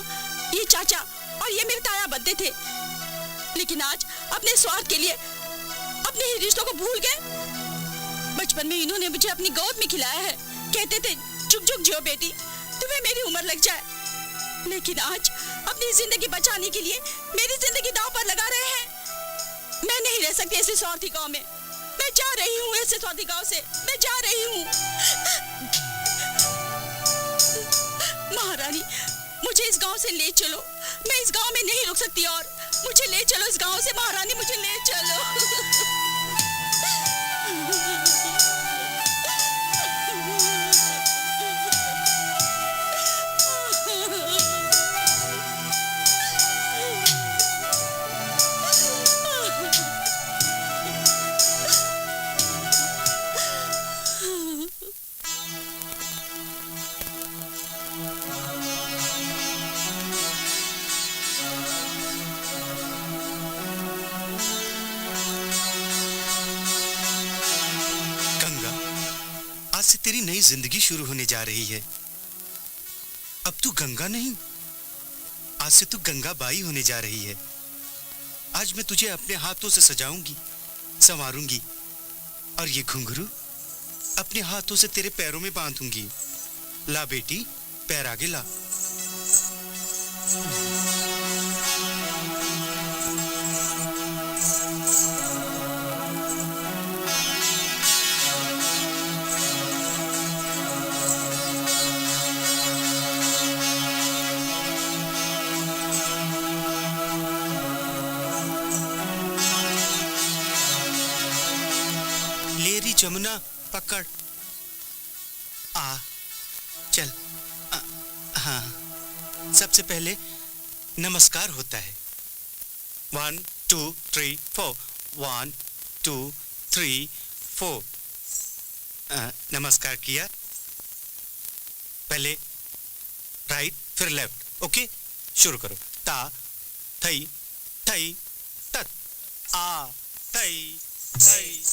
ये चाचा और ये मेरे ताया बद्दे थे, लेकिन आज अपने स्वार्थ के लिए अपने ही रिश्तों को भूल गए। बचपन में इन्होंने मुझे अपनी गोद में खिलाया है, कहते थे चुप चुप जियो बेटी, तुम्हें मेरी उम्र लग जाए। लेकिन आज अपनी जिंदगी बचाने के लिए मेरी जिंदगी दांव पर लगा रहे हैं। मैं नहीं रह सकती ऐसे स्वार्थी गांव में। मैं जा रही हूँ ऐसे स्वार्थी गांव से, मैं जा रही हूँ। महारानी, मुझे इस गांव से ले चलो। मैं इस गांव में नहीं रुक सकती और मुझे ले चलो इस गांव से। महारानी, मुझे ले चलो। तेरी नई जिंदगी शुरू होने जा रही है। अब तू गंगा नहीं, आज से तू गंगा बाई होने जा रही है। आज मैं तुझे अपने हाथों से सजाऊंगी, संवारूंगी, और ये घुंघरू अपने हाथों से तेरे पैरों में बांधूंगी। ला बेटी, पैर आगे ला। जमुना पकड़। आ चल। हाँ, सबसे पहले नमस्कार होता है। 1 2 3 4 1 2 3 4। नमस्कार किया, पहले राइट फिर लेफ्ट। ओके, शुरू करो। ता थई थई तत, आ थई थई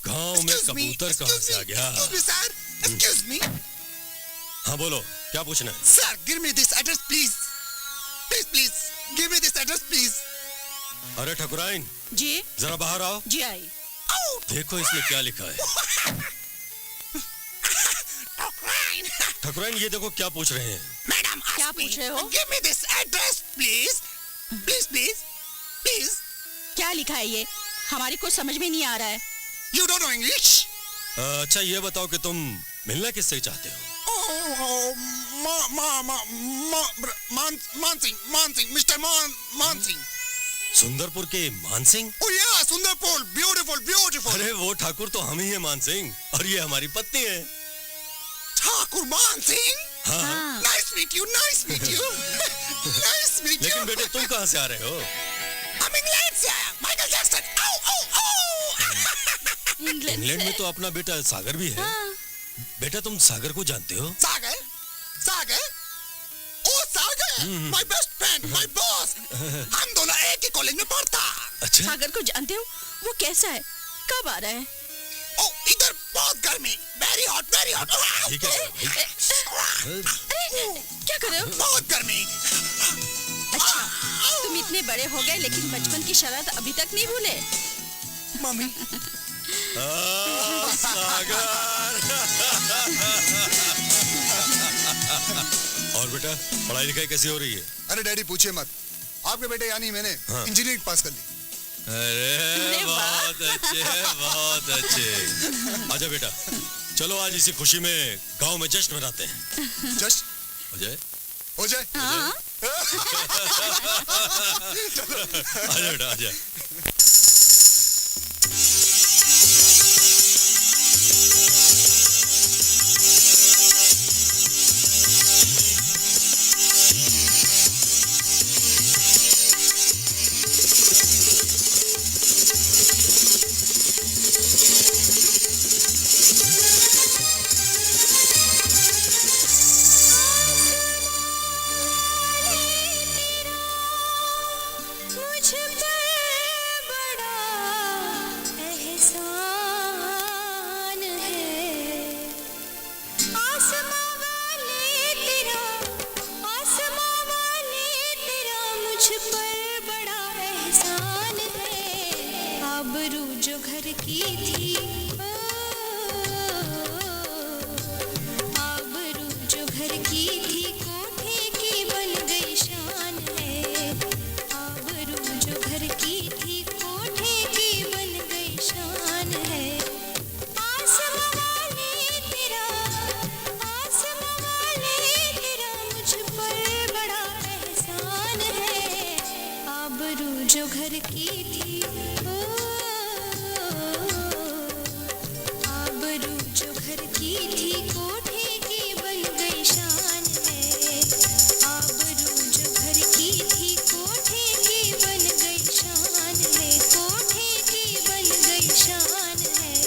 गांव में कबूतर कहाँ से आ गया? Excuse me. हाँ बोलो, क्या पूछना है? Sir, give me this address, please. Please, give me this address, please. अरे ठकुराइन, जी जरा बाहर आओ। जी आई। देखो इसमें क्या लिखा है। ठकुराइन, ये देखो क्या पूछ रहे हैं। Madam, क्या पूछ रहे हो? Give me this address, please. Please. क्या लिखा है ये? हमारी कुछ समझ में नहीं आ रहा है। You don't know English? अच्छा ये बताओ कि तुम मिलना किससे चाहते हो? Mansingh, Mr. Mansingh. सुंदरपुर के Mansingh? Oh yeah, Sundarpur, beautiful. अरे वो ठाकुर तो हम ही हैं मानसिंह, और ये हमारी पत्नी है। ठाकुर मानसिंह? हाँ। Nice meet you. लेकिन बेटे तुम कहाँ से आ रहे हो? I'm England से आया, Michael Jackson. इंग्लैंड में तो अपना बेटा सागर भी है। बेटा तुम सागर को जानते हो? सागर? ओ सागर, my best friend, my boss. हम दोनों एक ही कॉलेज में पढ़ता। अच्छा? सागर को जानते हो? वो कैसा है? कब आ रहा है? ओ इधर बहुत गर्मी, very hot. ठीक है भाई। अरे क्या कर रहे हो? बहुत गर्मी। अच्छा, तुम इतने बड़े हो गए लेकिन बचपन की शरारत अभी तक नहीं भूले? मम्मी। सागर। और बेटा पढ़ाई लिखाई कैसी हो रही है? अरे डैडी पूछिए मत, आपके बेटे यानी मैंने इंजीनियरिंग पास कर ली। अरे बहुत अच्छे। आजा बेटा, चलो आज इसी खुशी में गांव में जश्न मनाते हैं। जश्न हो जाए। हाँ? आजा बेटा आजा। जो घर की थी आबरू जो घर की थी कोठे की बन गई शान है। आबरू जो घर की थी कोठे की बन गई शान है। कोठे की बन गई शान है।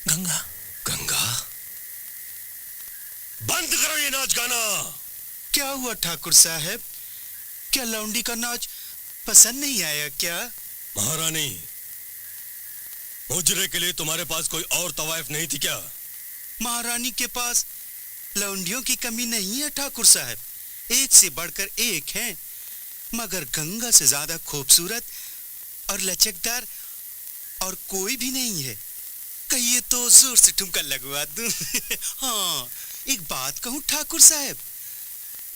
गंगा गंगा बंद करो ये नाच गाना। क्या हुआ ठाकुर साहब? क्या लौंडी का नाच पसंद नहीं आया क्या? महारानी, मुजरे के लिए तुम्हारे पास कोई और तवाइफ नहीं थी क्या? महारानी के पास लौंडियों की कमी नहीं है ठाकुर साहब, एक से बढ़कर एक है, मगर गंगा से ज्यादा खूबसूरत और लचकदार और कोई भी नहीं है। कहिए तो जोर से ठुमका लगवा दूं। हाँ, एक बात कहूं ठाकुर साहब,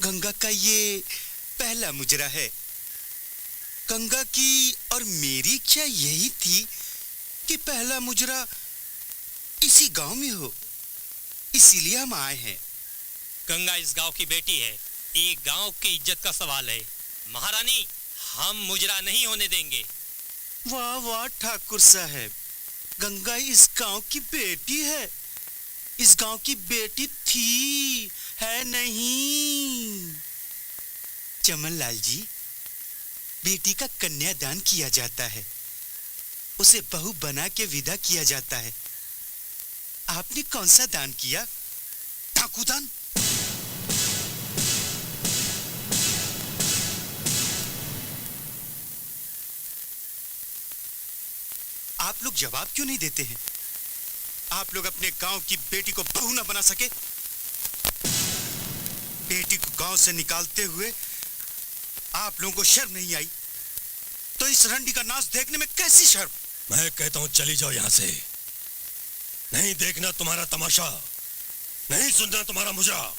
गंगा का ये पहला मुजरा है। गंगा की और मेरी इच्छा यही थी कि पहला मुजरा इसी गांव में हो, इसीलिए हम आए हैं। गंगा इस गांव की बेटी है, एक गांव की इज्जत का सवाल है। महारानी, हम मुजरा नहीं होने देंगे। वाह वाह ठाकुर साहब, गंगा इस गांव की बेटी है, इस गांव की बेटी थी, है नहीं। चमन लाल जी, बेटी का कन्यादान किया जाता है, उसे बहू बना के विदा किया जाता है। आपने कौन सा दान किया? ठाकुरदान? आप लोग जवाब क्यों नहीं देते हैं? आप लोग अपने गांव की बेटी को बहू ना बना सके? बेटी को गांव से निकालते हुए आप लोगों को शर्म नहीं आई, तो इस रंडी का नाच देखने में कैसी शर्म? मैं कहता हूं चली जाओ यहां से, नहीं देखना तुम्हारा तमाशा, नहीं सुनना तुम्हारा मुजरा।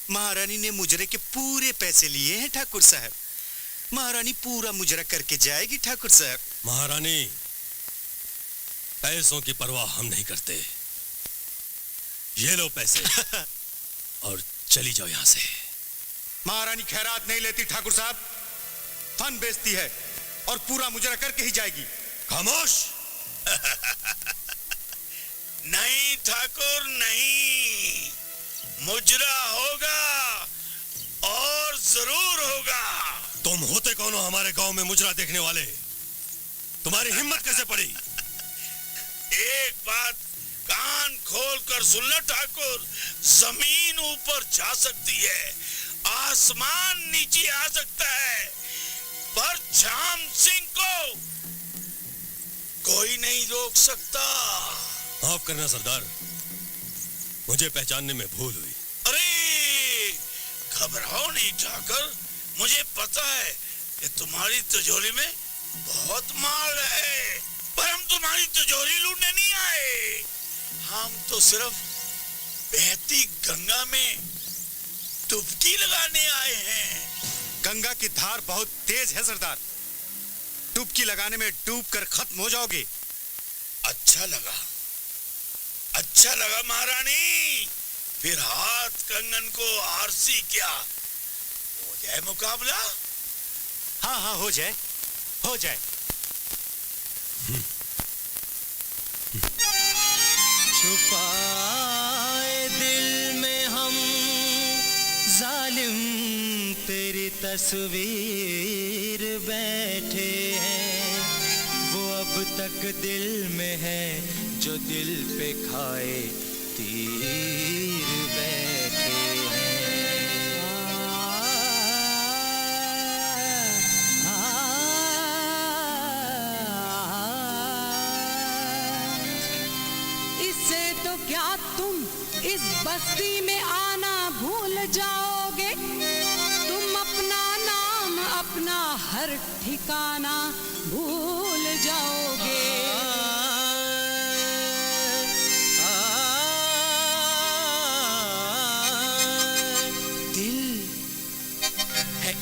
महारानी ने मुजरे के पूरे पैसे लिए हैं ठाकुर साहब, महारानी पूरा मुजरा करके जाएगी ठाकुर साहब। महारानी, पैसों की परवाह हम नहीं करते, ये लो पैसे और चली जाओ यहां से। महारानी खैरात नहीं लेती ठाकुर साहब, फन बेचती है और पूरा मुजरा करके ही जाएगी। खामोश। नहीं ठाकुर नहीं, मुजरा होगा और जरूर होगा। तुम होते कौन हो हमारे गांव में मुजरा देखने वाले? तुम्हारी हिम्मत कैसे पड़ी? एक बात कान खोल कर सुन लो ठाकुर, जमीन ऊपर जा सकती है, आसमान नीचे आ सकता है, पर झाम सिंह को कोई नहीं रोक सकता। माफ करना सरदार, मुझे पहचानने में भूल हुई। अरे घबराओ नहीं ठाकुर, मुझे पता है कि तुम्हारी तिजोरी में बहुत माल है, पर हम तुम्हारी तिजोरी लूटने नहीं आए, हम तो सिर्फ बहती गंगा में डुबकी लगाने आए हैं। गंगा की धार बहुत तेज है सरदार, डुबकी लगाने में डूब कर खत्म हो जाओगे। अच्छा लगा महारानी, फिर हाथ कंगन को आरसी क्या हो जाए मुकाबला? हाँ हो जाए, हो जाए। छुपाए दिल में हम जालिम तेरी तस्वीर बैठे हैं, वो अब तक दिल में है जो दिल पे खाए तीर बैठे इससे तो क्या तुम इस बस्ती में आना भूल जाओगे, तुम अपना नाम अपना हर ठिकाना भूल जाओगे।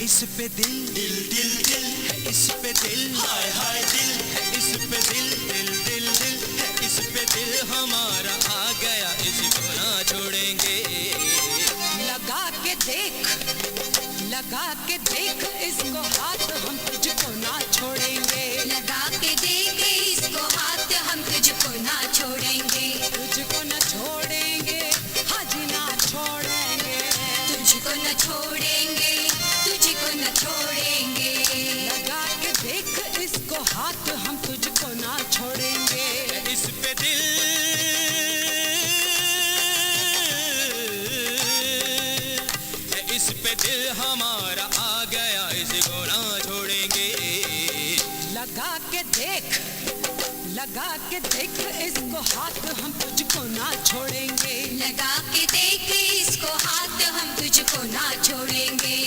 इस पे दिल दिल दिल दिल है, इस पे दिल हाय हाय दिल है, इस पे दिल दिल दिल दिल है, इस पे दिल हमारा आ गया, इसको ना छोड़ेंगे। लगा के देख इसको हाथ, हम तुझको ना छोड़ेंगे। लगा के देख इसको हाथ, हम तुझको ना छोड़ेंगे। तुझको न छोड़ेंगे, हाथ ना छोड़ेंगे। तुझको न छोड़ेंगे, तुझको न छोड़ेंगे। लगा के देख इसको हाथ, हम तुझको ना छोड़ेंगे। इस पे दिल देख, लगा के देख इसको हाथ, हम तुझको ना छोड़ेंगे। लगा के देख इसको हाथ, हम तुझको ना छोड़ेंगे।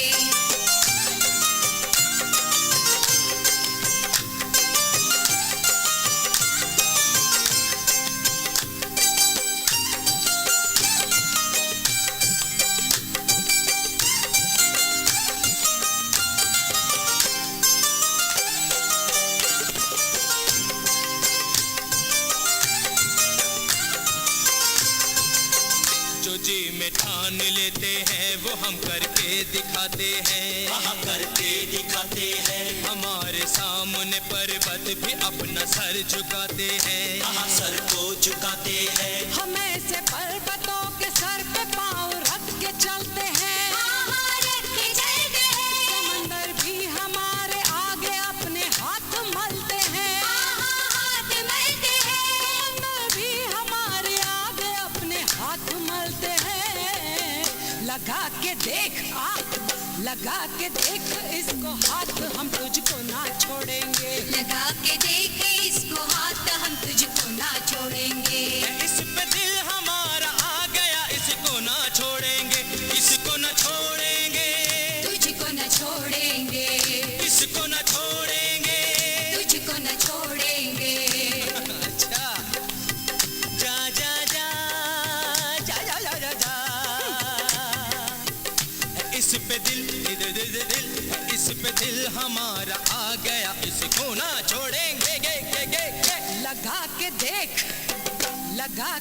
जो जी में ठान लेते हैं वो हम करके दिखाते हैं, हम करके दिखाते हैं। हमारे सामने पर्वत भी अपना सर झुकाते हैं, सर को झुकाते हैं। हम ऐसे पर्वतों के सर पे पाँव रख के चलते हैं, रख के चलते हैं। समंदर भी हमारे आगे अपने हाथ मलते हैं, हाथ मलते हैं। समंदर भी हमारे आगे अपने हाथ मलते हैं। लगा के देख लगा के देख इसको हाथ, हम तुझको ना छोड़ेंगे। लगा के देख इसको हाथ, हम तुझको ना छोड़ेंगे। इस पे दिल हमारा आ गया, इसको ना छोड़ेंगे, इसको ना छोड़ेंगे, तुझको ना छोड़ेंगे, इसको ना छोड़ेंगे, तुझको ना छोड़ेंगे। अच्छा जा जा जा जा जा जा जा जा। इस पे दिल दिल दिल दिल, इस पे दिल हमारा आ गया, इसको ना छोड़ेंगे गे गे गे गे। लगा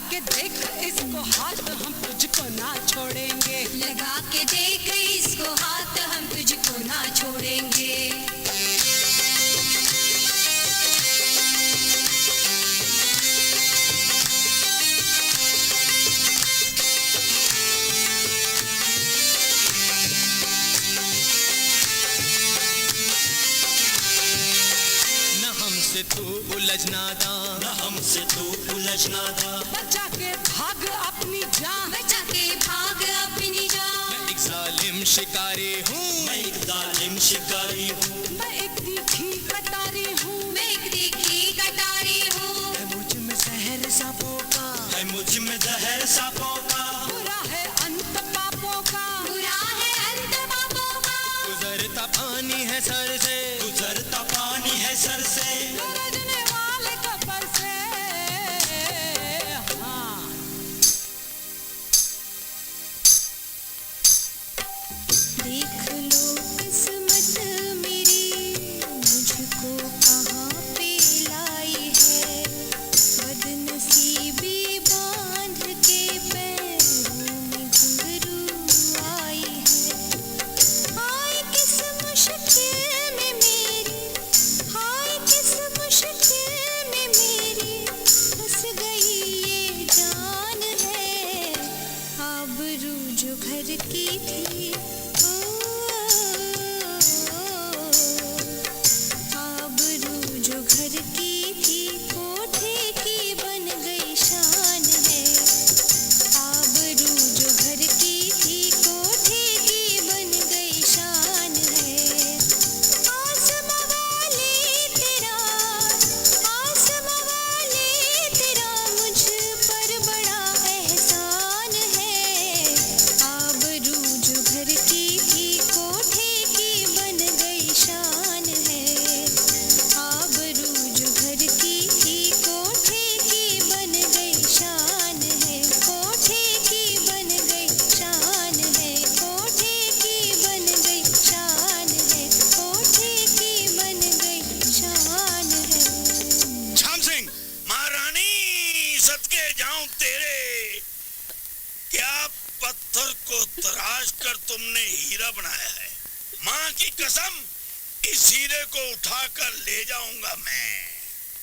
के देख इसको हाथ, हम तुझको ना छोड़ेंगे। लगा के देख इसको हाथ, हम तुझको ना छोड़ेंगे। हमसे तू उलझना दा, न हमसे तू उलझना दा। बचा के भाग अपनी जान, बचा के भाग अपनी जान। मैं एक जालिम शिकारी हूँ, मैं एक जालिम शिकारी हूँ। मैं एक तीखी कटारी हूँ, मैं एक तीखी कटारी हूँ। है मुझ में जहर सांपों का, है मुझ में जहर सांपों का। बुरा है अंत पापों का, बुरा है अंत पापों का। गुजरता पानी है सर से, गुजरता पानी है सर से। गरजने वाले कब्र से। हाँ देख लो किस्मत मेरी, मुझको कहाँ पे लाई है। बदनसीबी बांध के पैरों में घुंघरू आई है। हाय किस मुश्किल में मेरी, हाय किस मुश्किल में मेरी फंस गई ये जान है। आबरू जो घर की थी, आबरू जो घर की थी, कोठे की बन गई शान है। आबरू जो घर की थी, कोठे की बन गई शान है। आसमां वाले तेरा, आसमां वाले तेरा मुझ पर बड़ा एहसान है। आबरू जो घर की थी, कोठे की बन गई शान है। आबरू जो घर की थी, कोठे की बन गई शान है। कोठे की बन गई शान है। कोठे की बन गई शान है। कोठे की बन गई शान है। झाम सिंह, महारानी सदके जाऊं तेरे, क्या पत्थर को तराश कर तुमने हीरा बनाया है। माँ की कसम, इस हीरे को उठाकर ले जाऊंगा मैं।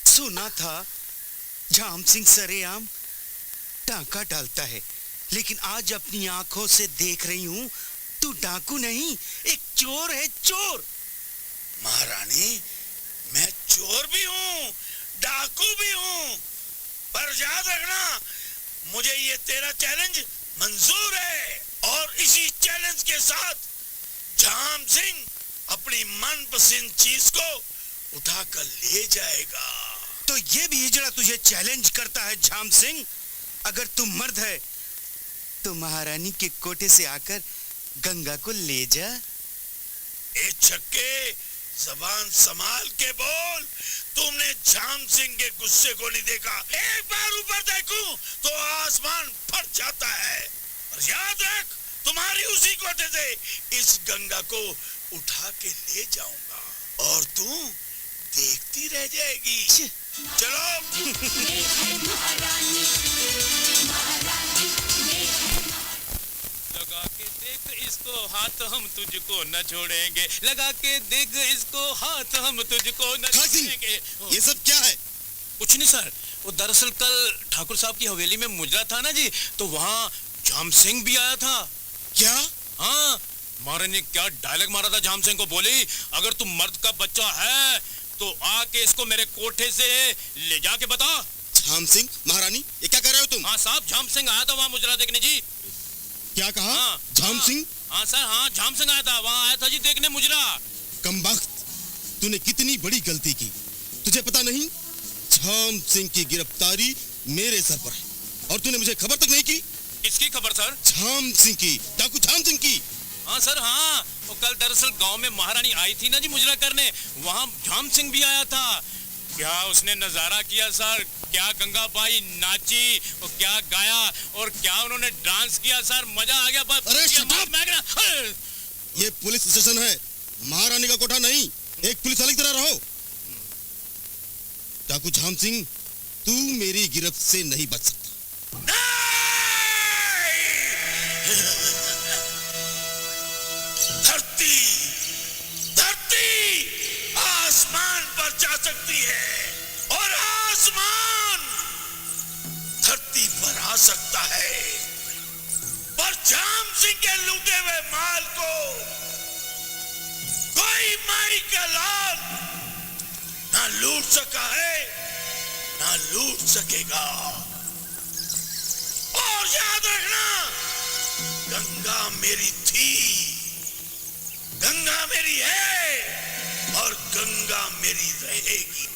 सुना था झाम सिंह सरेआम टाका डालता है, लेकिन आज अपनी आंखों से देख रही हूँ तू डाकू नहीं, एक चोर है, चोर। महारानी, मैं चोर भी हूँ, डाकू भी हूँ, पर याद रखना मुझे ये तेरा चैलेंज मंजूर है। और इसी चैलेंज के साथ झाम सिंह अपनी मनपसंद चीज को उठाकर ले जाएगा। तो ये भी हिजड़ा तुझे चैलेंज करता है झाम सिंह? अगर तू मर्द है तो महारानी के कोटे से आकर गंगा को ले जा। ए छक्के, जबान संभाल के बोल। तुमने झाम सिंह के गुस्से को नहीं देखा? एक बार ऊपर देखूं तो आसमान फट जाता है। और याद रख, तुम्हारी उसी कोटे से इस गंगा को उठा के ले जाऊंगा और तू देखती रह जाएगी। चलो। लगा के देख इसको हाथ, हम तुझको न छोड़ेंगे। लगा के देख इसको हाथ, हम तुझको न छोड़ेंगे। ये सब क्या है? कुछ नहीं सर, वो दरअसल कल ठाकुर साहब की हवेली में मुजरा था ना जी, तो वहाँ झाम सिंह भी आया था। क्या? हाँ, महारानी ने क्या डायलॉग मारा था झाम सिंह को, बोली अगर तुम मर्द का बच्चा है तो आके इसको मेरे कोठे से ले जाके बता। झाम सिंह? महारानी, ये क्या कर रहे हो तुम? हाँ साहब, झाम सिंह आया था वहाँ मुजरा देखने जी। क्या कहा? हाँ, झाम सिंह? हाँ सर, हाँ झाम सिंह आया था, वहाँ आया था जी देखने मुजरा। कमबख्त, तूने कितनी बड़ी गलती की। तुझे पता नहीं झाम सिंह की गिरफ्तारी मेरे सर पर है और तूने मुझे खबर तक नहीं की। किसकी खबर सर? झाम सिंह की, डाकू झाम सिंह की। हाँ सर, हाँ, वो कल दरअसल गांव में महारानी आई थी ना जी मुजरा करने, वहाँ झाम सिंह भी आया था। क्या उसने नजारा किया सर, क्या गंगाबाई नाची और क्या गाया और क्या उन्होंने डांस किया सर, मजा आ गया। अरे ये पुलिस स्टेशन है, महारानी का कोठा नहीं। एक पुलिस वाले की तरह रहो। डाकू झाम सिंह, तू मेरी गिरफ्त से नहीं बच सकता। धरती आसमान पर जा सकती है और आसमान धरती पर आ सकता है, पर झाम सिंह के लूटे हुए माल को कोई माई का लाल ना लूट सका है ना लूट सकेगा। और याद रखना, गंगा मेरी थी, गंगा मेरी है और गंगा मेरी रहेगी।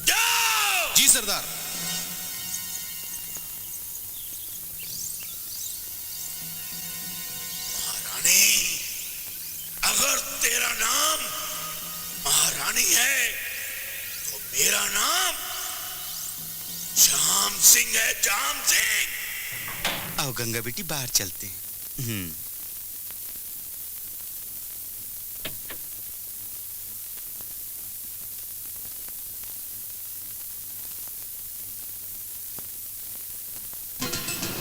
जाओ। जी सरदार। महारानी, अगर तेरा नाम महारानी है तो मेरा नाम झाम सिंह है, झाम सिंह। आओ गंगा बेटी, बाहर चलते हैं।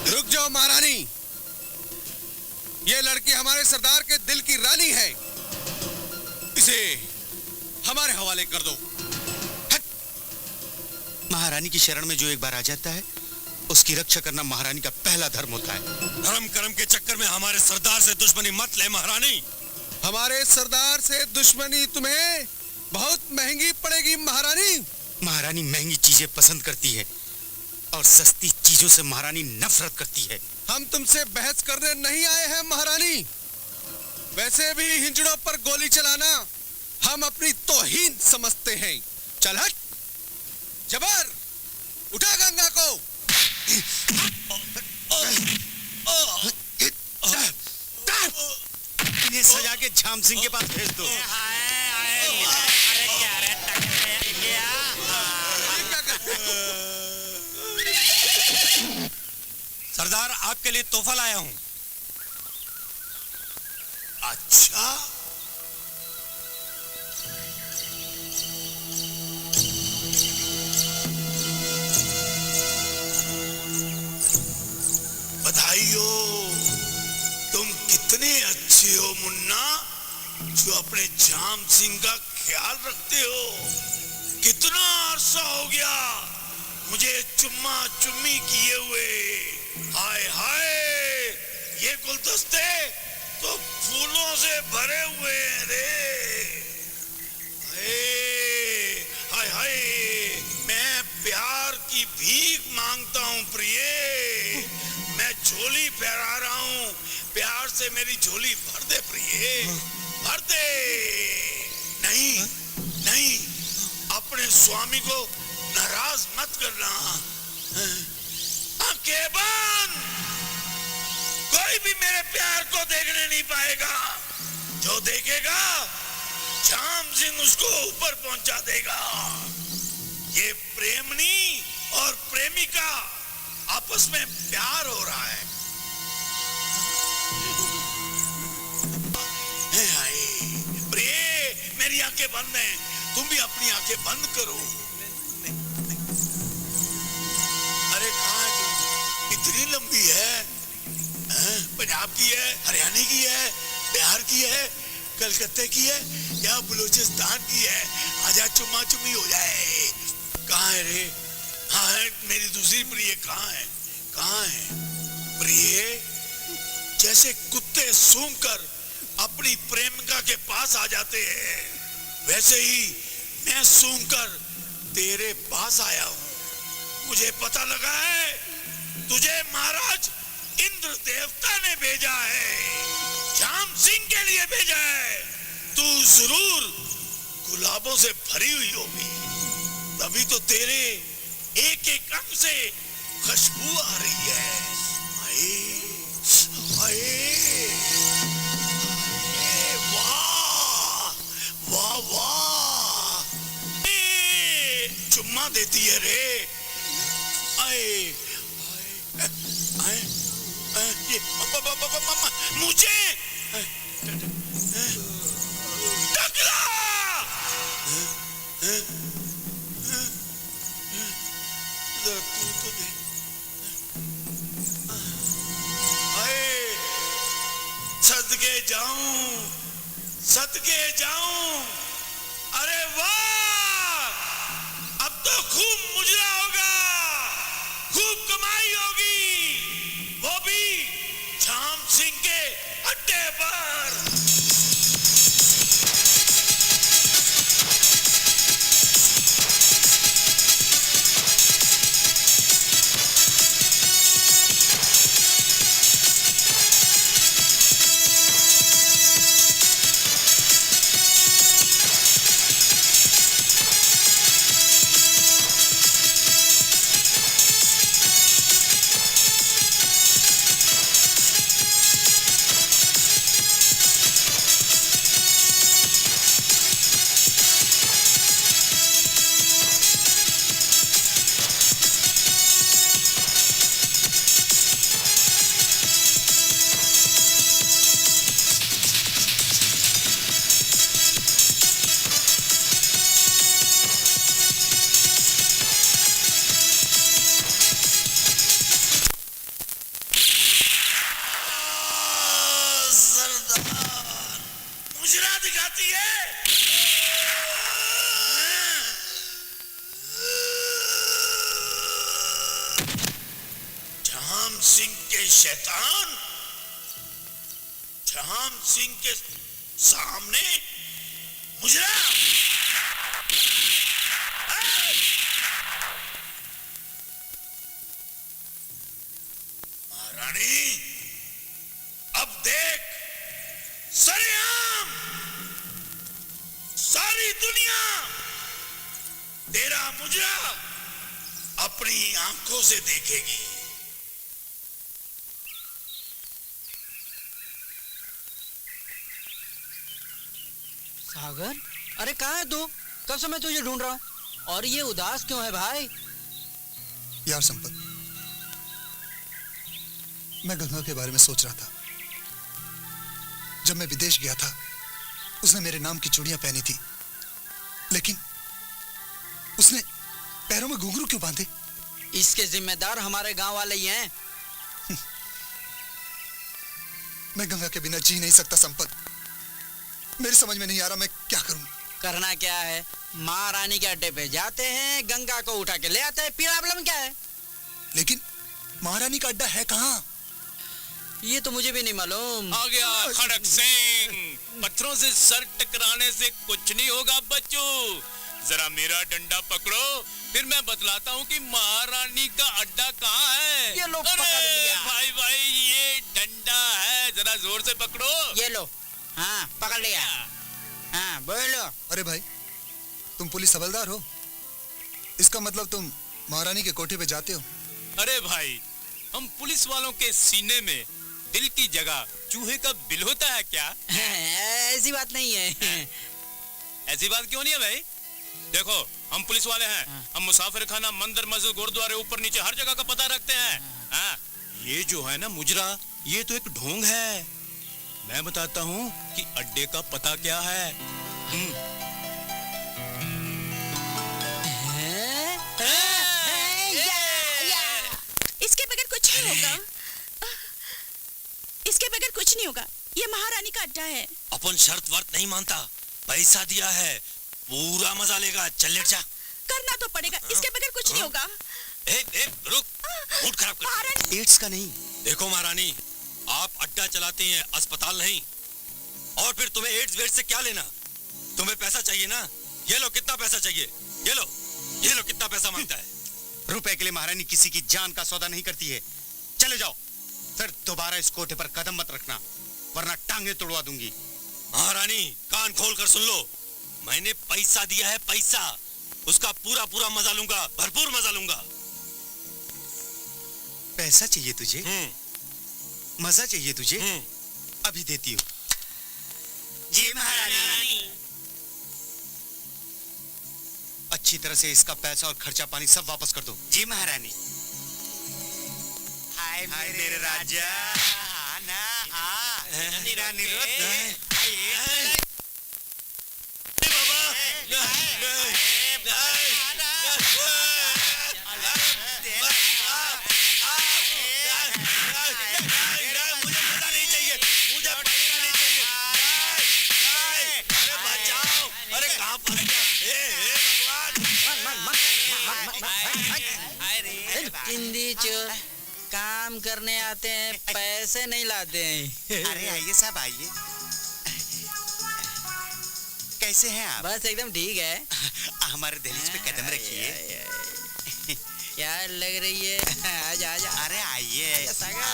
रुक जाओ महारानी, ये लड़की हमारे सरदार के दिल की रानी है, इसे हमारे हवाले कर दो। महारानी की शरण में जो एक बार आ जाता है उसकी रक्षा करना महारानी का पहला धर्म होता है। धर्म कर्म के चक्कर में हमारे सरदार से दुश्मनी मत ले महारानी। हमारे सरदार से दुश्मनी तुम्हें बहुत महंगी पड़ेगी महारानी। महारानी महंगी चीजें पसंद करती है और सस्ती चीजों से महारानी नफरत करती है। हम तुमसे बहस करने नहीं आए हैं महारानी। वैसे भी हिंजड़ों पर गोली चलाना हम अपनी तौहीन समझते हैं। चल हट, जबर, उठा गंगा को। इन्हें सजा के झाम सिंह के पास भेज दो। सरदार, आपके लिए तोहफा लाया हूं। अच्छा, बधाई हो, तुम कितने अच्छे हो मुन्ना, जो अपने झाम सिंह का ख्याल रखते हो। कितना अरसा हो गया मुझे चुम्मा चुम्मी किए हुए। हाय हाय, ये गुलदस्ते तो फूलों से भरे हुए हैं रे। हाय हाय, मैं प्यार की भीख मांगता हूँ प्रिय, मैं झोली फहरा रहा हूँ, प्यार से मेरी झोली भर दे प्रिय, भर दे। नहीं नहीं, स्वामी को नाराज मत करना। आंखें बंद, कोई भी मेरे प्यार को देखने नहीं पाएगा। जो देखेगा श्याम सिंह उसको ऊपर पहुंचा देगा। ये प्रेमनी और प्रेमिका आपस में प्यार हो रहा है। प्रिय, मेरी आंखें बंद हैं, तुम भी अपनी आंखें बंद करो। अरे कहाँ है तुम? इतनी लंबी है? पंजाब की है, हरियाणा की है, बिहार की है, कलकत्ते की है या बलूचिस्तान की है? आजा चुम्मा चुम्मी हो जाए। कहाँ है रे? हाँ है, मेरी दूसरी प्रिय कहाँ है? कहाँ है प्रिय? जैसे कुत्ते सूंघकर अपनी प्रेमिका के पास आ जाते हैं, वैसे ही मैं सूंघकर तेरे पास आया हूँ। मुझे पता लगा है तुझे महाराज इंद्र देवता ने भेजा है, श्याम सिंह के लिए भेजा है। तू जरूर गुलाबों से भरी हुई होगी, तभी तो तेरे एक एक अंग से खुशबू आ रही है। आए, आए, वाह वाह वाह, चुम्मा देती है रे। आए, आए, ये मुझे टकरा। तू तो दे। आए, सदके जाऊं, सदके जाऊं। अरे वाह, अब तो खूब मुजरा होगा, खूब कमाई होगी, वो भी श्याम सिंह के अड्डे पर। मुजरा दिखाती है। श्याम सिंह के शैतान, श्याम सिंह के सामने मुजरा। महारानी, अब देख, सरेआम सारी दुनिया तेरा मुजरा अपनी आंखों से देखेगी। सागर, अरे कहाँ है तू? कब से मैं तुझे ढूंढ रहा हूँ। और ये उदास क्यों है भाई? यार संपत, मैं गंगा के बारे में सोच रहा था। जब मैं विदेश गया था, उसने मेरे नाम की चूड़ियां पहनी थी, लेकिन उसने पैरों में घुंघरू क्यों बांधे? इसके जिम्मेदार हमारे गांव वाले ही हैं। मैं गंगा के बिना जी नहीं सकता संपत। मेरी समझ में नहीं आ रहा मैं क्या करूं। करना क्या है? महारानी के अड्डे पे जाते हैं, गंगा को उठा के ले आते हैं, प्रॉब्लम क्या है? लेकिन महारानी का अड्डा है कहाँ? ये तो मुझे भी नहीं मालूम। आ गया खड़क सिंह। पत्थरों से सर टकराने से कुछ नहीं होगा बच्चों। जरा मेरा डंडा पकड़ो, फिर मैं बतलाता हूँ कि महारानी का अड्डा कहाँ है। ये लो, पकड़ लिया। भाई भाई, ये डंडा है, जरा जोर से पकड़ो। ये लो, हाँ पकड़ लिया। हाँ बोलो। अरे भाई, तुम पुलिस हवलदार हो? इसका मतलब तुम महारानी के कोठे पे जाते हो? अरे भाई, हम पुलिस वालों के सीने में दिल की जगह चूहे का बिल होता है क्या? ऐसी बात नहीं है। ऐसी बात क्यों नहीं है भाई? देखो, हम पुलिस वाले हैं। हम मुसाफिर खाना, मंदिर, मस्जिद, गुरुद्वारे, ऊपर नीचे हर जगह का पता रखते हैं। हाँ, ये जो है ना मुजरा, ये तो एक ढोंग है। मैं बताता हूँ कि अड्डे का पता क्या है। इसके बगैर कुछ नहीं होगा। इसके बगैर कुछ नहीं होगा। ये महारानी का अड्डा है। अपन शर्त वर्त नहीं मानता, पैसा दिया है, पूरा मजा लेगा। चल लेट जा। करना तो पड़ेगा, इसके बगैर कुछ नहीं होगा। रुक, मूड खराब कर। एड्स का नहीं। देखो महारानी, आप अड्डा चलाती हैं, अस्पताल नहीं। और फिर तुम्हें एड्स वेड्स से क्या लेना? तुम्हें पैसा चाहिए ना? ये लो, कितना पैसा चाहिए? ये लो कितना पैसा मांगता है। रुपए के लिए महारानी किसी की जान का सौदा नहीं करती है। चले जाओ, फिर दोबारा इस कोठे पर कदम मत रखना, वरना टांगे तोड़वा दूंगी। महारानी, कान खोल कर सुन लो। मैंने पैसा दिया है, पैसा। उसका पूरा पूरा मजा लूंगा, भरपूर मजा लूंगा। पैसा चाहिए तुझे? मजा चाहिए तुझे? अभी देती हूँ। जी महारानी। अच्छी तरह से इसका पैसा और खर्चा पानी सब वापस कर दो। जी महारानी। हाय मेरे राजा, आना आ रानी हिंदी चोर काम करने आते हैं, पैसे नहीं लाते हैं। अरे आइए साहब, आइए। कैसे हैं आप? बस एकदम ठीक है। हमारे दहलीज पे कदम रखिए। क्या लग रही है? आजा आजा। अरे आइए सागर।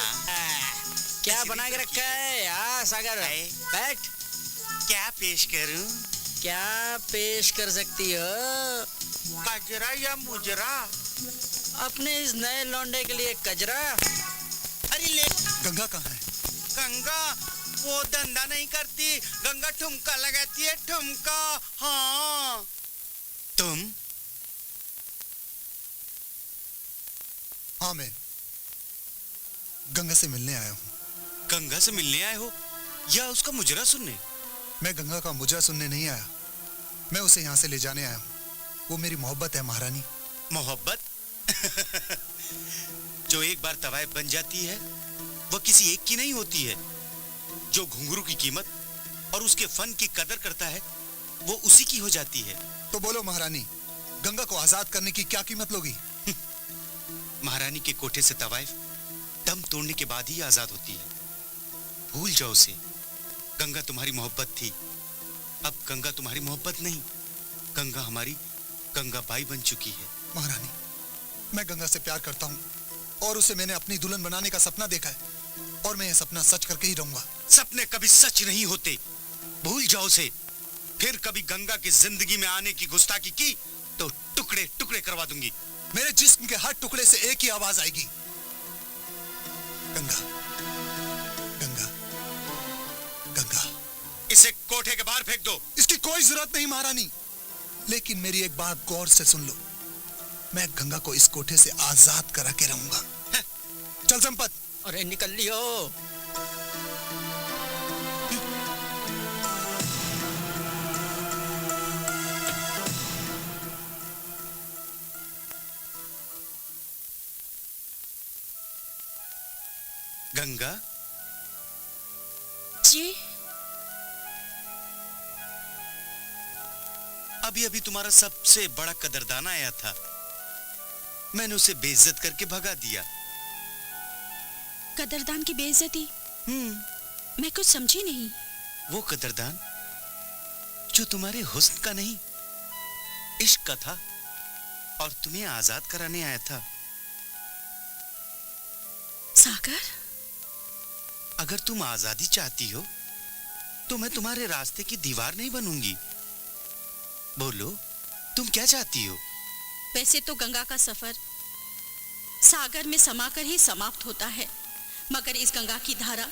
क्या बना के रखा है? हाँ सागर, बैठ। क्या पेश करूं? क्या पेश कर सकती हो? कजरा या मुजरा? अपने इस नए लौंडे के लिए कजरा। अरे ले। गंगा कहाँ है? गंगा वो धंधा नहीं करती, गंगा ठुमका लगाती है, ठुमका। हाँ। तुम? हाँ, मैं गंगा से मिलने आया हूँ। गंगा से मिलने आए हो या उसका मुजरा सुनने? मैं गंगा का मुजरा सुनने नहीं आया, मैं उसे यहाँ से ले जाने आया हूँ। वो मेरी मोहब्बत है महारानी। मोहब्बत? जो एक बार तवायफ बन जाती है वो किसी एक की नहीं होती है। जो घुंघरू की कीमत और उसके फन की कदर करता है वो उसी की हो जाती है। तो बोलो महारानी, गंगा को आजाद करने की क्या कीमत लोगी? महारानी के कोठे से तवायफ दम तोड़ने के बाद ही आजाद होती है। भूल जाओ उसे। गंगा तुम्हारी मोहब्बत थी, अब गंगा तुम्हारी मोहब्बत नहीं। गंगा हमारी गंगाबाई बन चुकी है। महारानी, मैं गंगा से प्यार करता हूँ और उसे मैंने अपनी दुल्हन बनाने का सपना देखा है, और मैं यह सपना सच करके ही रहूंगा। सपने कभी सच नहीं होते, भूल जाओ उसे। फिर कभी गंगा की जिंदगी में आने की गुस्ताखी की तो टुकड़े टुकड़े करवा दूंगी। मेरे जिस्म के हर टुकड़े से एक ही आवाज आएगी, गंगा गंगा गंगा। इसे कोठे के बाहर फेंक दो। इसकी कोई जरूरत नहीं महारानी, लेकिन मेरी एक बात गौर से सुन लो। मैं गंगा को इस कोठे से आजाद करा के रहूंगा। चल संपत। अरे निकल लियो। गंगा जी। अभी अभी तुम्हारा सबसे बड़ा कदरदान आया था, मैंने उसे बेइज्जत करके भगा दिया। कदरदान की बेइज्जती? मैं कुछ समझी नहीं। वो कदरदान जो तुम्हारे हुस्न का नहीं इश्क का था और तुम्हें आजाद कराने आया था। सागर, अगर तुम आजादी चाहती हो तो मैं तुम्हारे रास्ते की दीवार नहीं बनूंगी। बोलो, तुम क्या चाहती हो? वैसे तो गंगा का सफर सागर में समाकर ही समाप्त होता है, मगर इस गंगा की धारा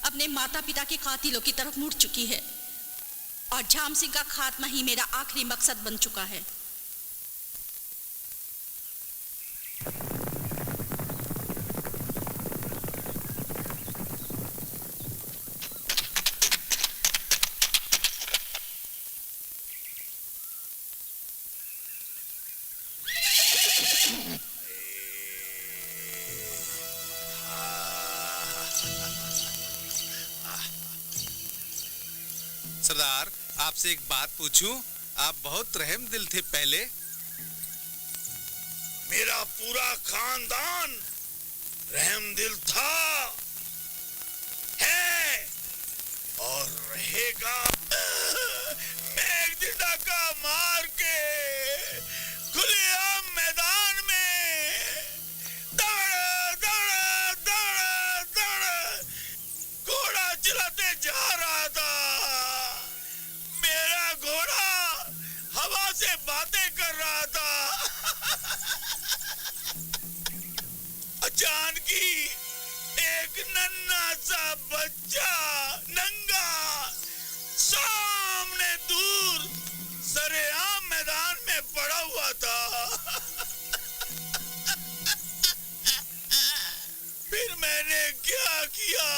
अपने माता पिता के कातिलों की तरफ मुड़ चुकी है और झाम सिंह का खात्मा ही मेरा आखिरी मकसद बन चुका है। सरदार, आपसे एक बात पूछूं? आप बहुत रहम दिल थे पहले। मेरा पूरा खानदान रहम दिल था, है और रहेगा। मैं एक दिन डाका मार के खुलेआम मैदान में दौड़ दौड़ दौड़ दौड़ घोड़ा चलाते जा रहा था। मेरा घोड़ा हवा से बातें कर रहा था। अचानकी एक नन्हा सा बच्चा नंगा सामने दूर सरेआम मैदान में पड़ा हुआ था। फिर मैंने क्या किया,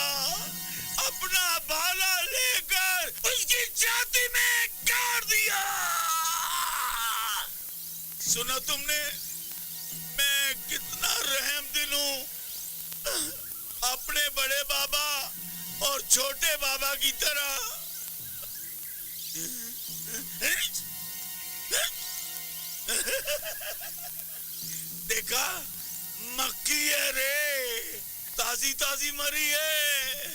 अपना भाला लेकर उसकी छाती में गाड़ दिया। सुना तुमने मैं कितना रहम दिल हूं? अपने बड़े बाबा और छोटे बाबा की तरह। देखा, मक्खी है रे, ताजी ताजी मरी है।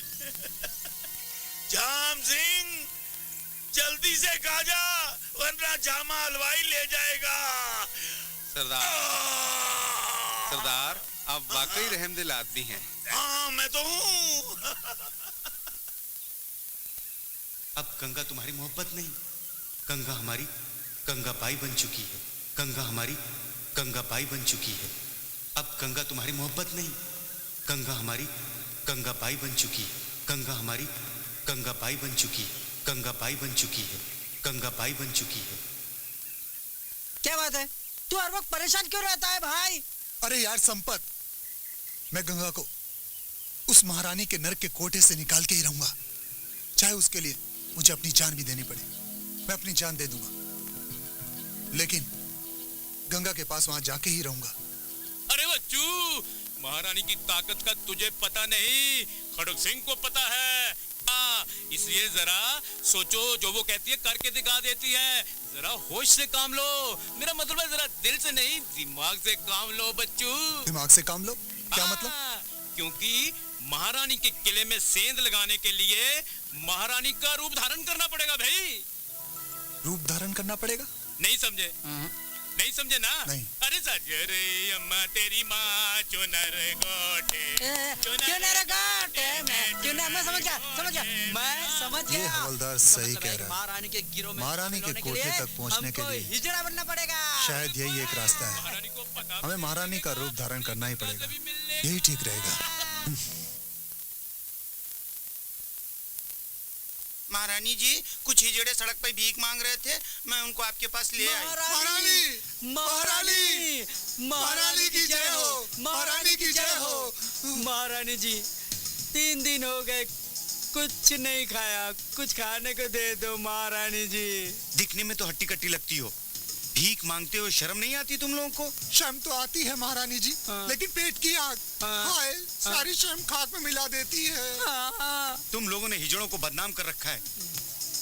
झाम सिंह जल्दी से खा जा, वरना जामा हलवाई ले जाएगा। सरदार, आप वाकई रहमदिल आदमी हैं। हाँ, मैं तो हूँ। अब गंगा तुम्हारी मोहब्बत नहीं, गंगा हमारी गंगाबाई बन चुकी है। गंगा हमारी गंगाबाई बन चुकी है। अब गंगा तुम्हारी मोहब्बत नहीं, गंगा हमारी गंगाबाई बन चुकी है। गंगा हमारी गंगाबाई बन चुकी है। गंगाबाई बन चुकी है। गंगाबाई बन चुकी है। क्या बात है? तू हर वक्त परेशान क्यों रहता है भाई? अरे यार संपत, मैं गंगा को उस महारानी के नरक के कोठे से निकाल के ही रहूंगा, चाहे उसके लिए मुझे अपनी जान भी देनी पड़े। मैं अपनी जान दे दूंगा, लेकिन गंगा के पास वहां जाके ही रहूंगा। अरे बच्चू, महारानी की ताकत का तुझे पता नहीं, खड़ग सिंह को पता है। इसलिए जरा सोचो, जो वो कहती है करके दिखा देती है। जरा होश से काम लो। मेरा मतलब है जरा दिल से नहीं, दिमाग से काम लो बच्चू। दिमाग से काम लो? क्या मतलब? क्योंकि महारानी के किले में सेंध लगाने के लिए महारानी का रूप धारण करना पड़ेगा भाई। रूप धारण करना पड़ेगा? नहीं समझे? नहीं समझे ना? नहीं। अरे सजरे अम्मा तेरी माँ चुनर गोटे मैं समझ गया ये हवलदार सही कह रहा है। महारानी के गिरोह में महारानी के कोठे तक पहुंचने के लिए हिजड़ा बनना पड़ेगा। शायद यही एक रास्ता है। हमें महारानी का रूप धारण करना ही पड़ेगा, यही ठीक रहेगा। महारानी जी, कुछ हिजड़े सड़क पर भीख मांग रहे थे, मैं उनको आपके पास ले आई। महारानी, महारानी, महारानी की जय हो, महारानी की जय हो। महारानी जी, 3 दिन हो गए, कुछ नहीं खाया, कुछ खाने को दे दो महारानी जी। दिखने में तो हट्टी कट्टी लगती हो, भीख मांगते हो, शर्म नहीं आती तुम लोगों को? शर्म तो आती है महारानी जी, लेकिन पेट की आग हाय, सारी शर्म खाक में मिला देती है। तुम लोगों ने हिजड़ों को बदनाम कर रखा है।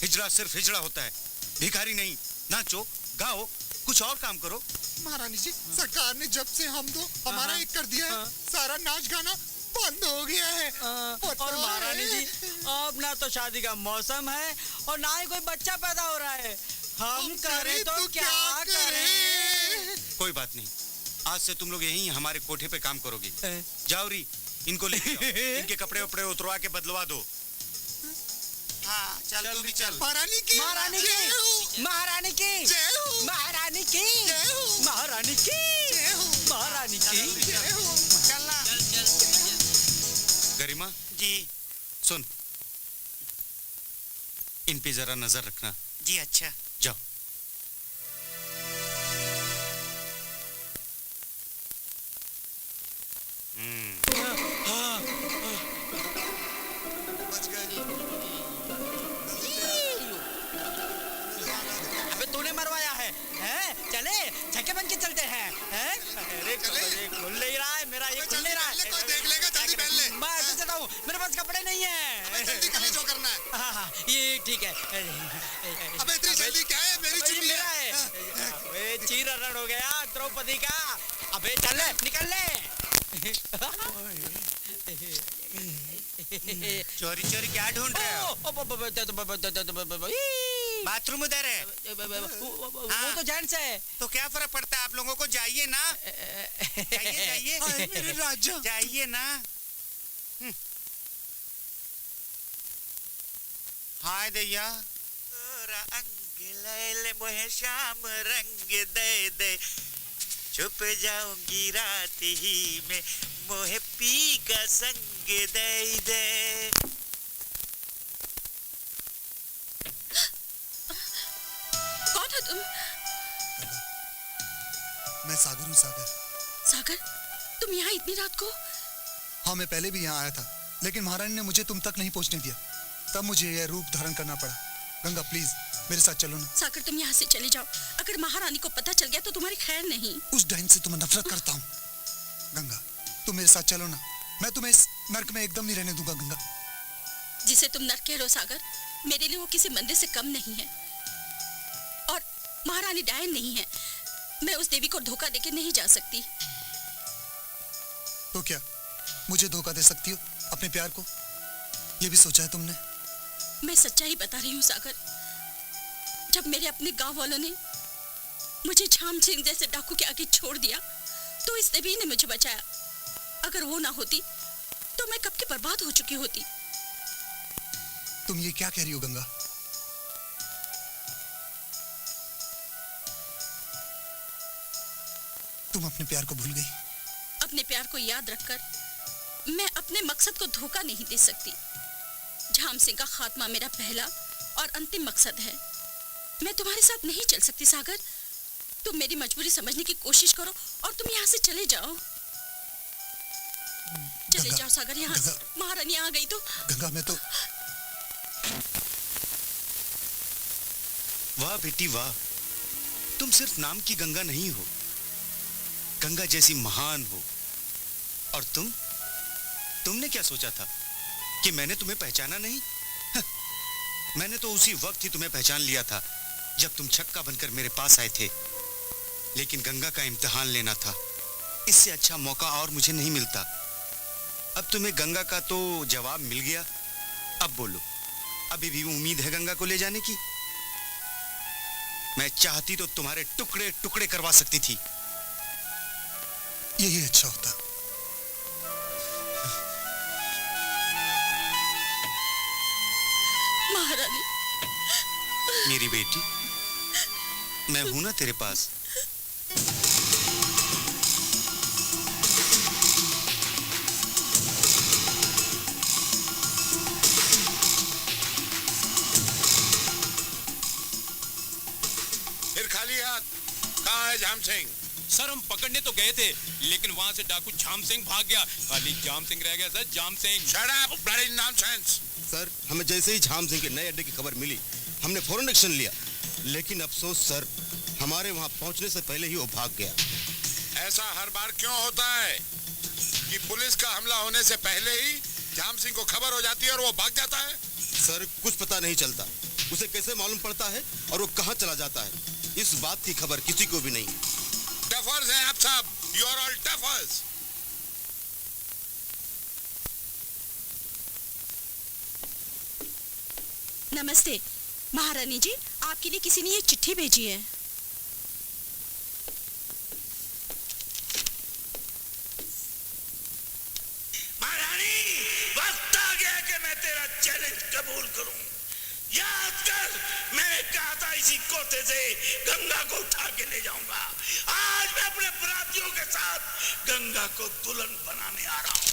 हिजड़ा सिर्फ हिजड़ा होता है, भिखारी नहीं। नाचो, गाओ, कुछ और काम करो। महारानी जी, सरकार ने जब से हम दो हमारा एक कर दिया है, सारा नाच गाना बंद हो गया है। और महारानी जी, अब ना तो शादी का मौसम है और ना ही कोई बच्चा पैदा हो रहा है। हम करें तो क्या करें? कोई बात नहीं, आज से तुम लोग यहीं हमारे कोठे पे काम करोगे। जाओ री, इनको ले जाओ, इनके कपड़े वपड़े उतरवा के बदलवा दो। हाँ, चल तू भी चल। महारानी की, महारानी की, महारानी की, महारानी की, महारानी पे जरा नजर रखना। जी अच्छा। जाओ। अबे तूने मरवाया है? हैं? चले छक्के बन के चलते हैं। हैं? अरे खुल नहीं रहा है मेरा, ये खुल नहीं रहा है। कोई देख लेगा, जल्दी पहन ले। मैं ऐसे चलता हूँ, मेरे पास कपड़े नहीं है। जल्दी कर ले जो करना है। हाँ हाँ ये ठीक है। अबे इतनी जल्दी क्या है? मेरी ये चुन्नी मेरा है। अबे चीर हरण हो गया द्रौपदी का। अबे चल ले, निकल ले। चोरी चोरी क्या ढूंढ रहे हो? बाथरूम उधर है। वो तो जेंट्स है। तो क्या फर्क पड़ता है आप लोगों को? जाइए ना, जाइए जाइए मेरे राजा, जाइए ना। हाय दैया। अंग ले ले मोहे श्याम रंग दे दे, छुप जाऊंगी रात ही में मोहे पी का संग दे दे। कौन हो तुम? मैं सागर हूँ। सागर। सागर, तुम यहाँ इतनी रात को? हाँ, मैं पहले भी यहाँ आया था, लेकिन महारानी ने मुझे तुम तक नहीं पहुँचने दिया, तब मुझे यह रूप धारण करना पड़ा। गंगा प्लीज मेरे साथ चलो ना। सागर तुम यहाँ से चले जाओ, अगर महारानी को पता चल गया तो तुम्हारी खैर नहीं। उस डाइन से तुम्हें नफरत करता हूँ। गंगा तुम मेरे साथ चलो ना, मैं तुम्हें इस नर्क में एकदम नहीं रहने दूंगा। गंगा, जिसे तुम नर्क कह रहे हो सागर, मेरे लिए वो किसी मंदिर से कम नहीं है, और महारानी डायन नहीं है। मैं उस देवी को धोखा देके नहीं जा सकती। तो क्या मुझे धोखा दे सकती हो अपने प्यार को? ये भी सोचा है तुमने? मैं सच्चाई बता रही हूँ सागर, जब मेरे अपने गांव वालों ने मुझे झाम सिंह जैसे डाकू के आगे छोड़ दिया तो इस देवी ने मुझे बचाया। अगर वो ना होती तो मैं कब की बर्बाद हो चुकी होती। तुम ये क्या कह रही हो गंगा? तुम अपने प्यार को भूल गई? अपने प्यार को याद रखकर मैं अपने मकसद को धोखा नहीं दे सकती। झाम सिंह का खात्मा मेरा पहला और अंतिम मकसद है। मैं तुम्हारे साथ नहीं चल सकती सागर, तुम मेरी मजबूरी समझने की कोशिश करो और तुम यहाँ से चले जाओ। चले जाओ सागर, यहाँ महारानी आ गई तो। गंगा मैं तो। वाह बेटी वाह, तुम सिर्फ नाम की गंगा नहीं हो, गंगा जैसी महान हो। और तुमने क्या सोचा था कि मैंने तुम्हें पहचाना नहीं? मैंने तो उसी वक्त ही तुम्हें पहचान लिया था जब तुम छक्का बनकर मेरे पास आए थे। लेकिन गंगा का इम्तिहान लेना था, इससे अच्छा मौका और मुझे नहीं मिलता। अब तुम्हें गंगा का तो जवाब मिल गया, अब बोलो, अभी भी उम्मीद है गंगा को ले जाने की? मैं चाहती तो तुम्हारे टुकड़े टुकड़े करवा सकती थी। यही अच्छा होता। महारानी, मेरी बेटी, मैं हूं ना तेरे पास। फिर खाली हाथ कहाँ है झाम सिंह? सर हम पकड़ने तो गए थे, लेकिन वहाँ से डाकू झाम सिंह भाग गया, खाली जाम सिंह रह गया। Sir Jam Singh. Shut up, bloody nonsense! Sir, हमें जैसे ही झाम सिंह के नए अड्डे की खबर मिली, हमने फौरन एक्शन लिया। लेकिन अफसोस सर, हमारे वहां पहुंचने से पहले ही वो भाग गया। ऐसा हर बार क्यों होता है कि पुलिस का हमला होने से पहले ही झाम सिंह को खबर हो जाती है और वो भाग जाता है? सर, कुछ पता नहीं चलता उसे कैसे मालूम पड़ता है और वो कहां चला जाता है, इस बात की खबर किसी को भी नहीं। डफर्स हैं आप सब, यू आर ऑल डफर्स। नमस्ते महारानी जी, आपके लिए किसी ने ये चिट्ठी भेजी है। महारानी, वक्त आ गया कि मैं तेरा चैलेंज कबूल करूं। याद कर, मैंने कहा था इसी कोटे से गंगा को उठा के ले जाऊंगा। आज मैं अपने बरातियों के साथ गंगा को दुल्हन बनाने आ रहा हूं।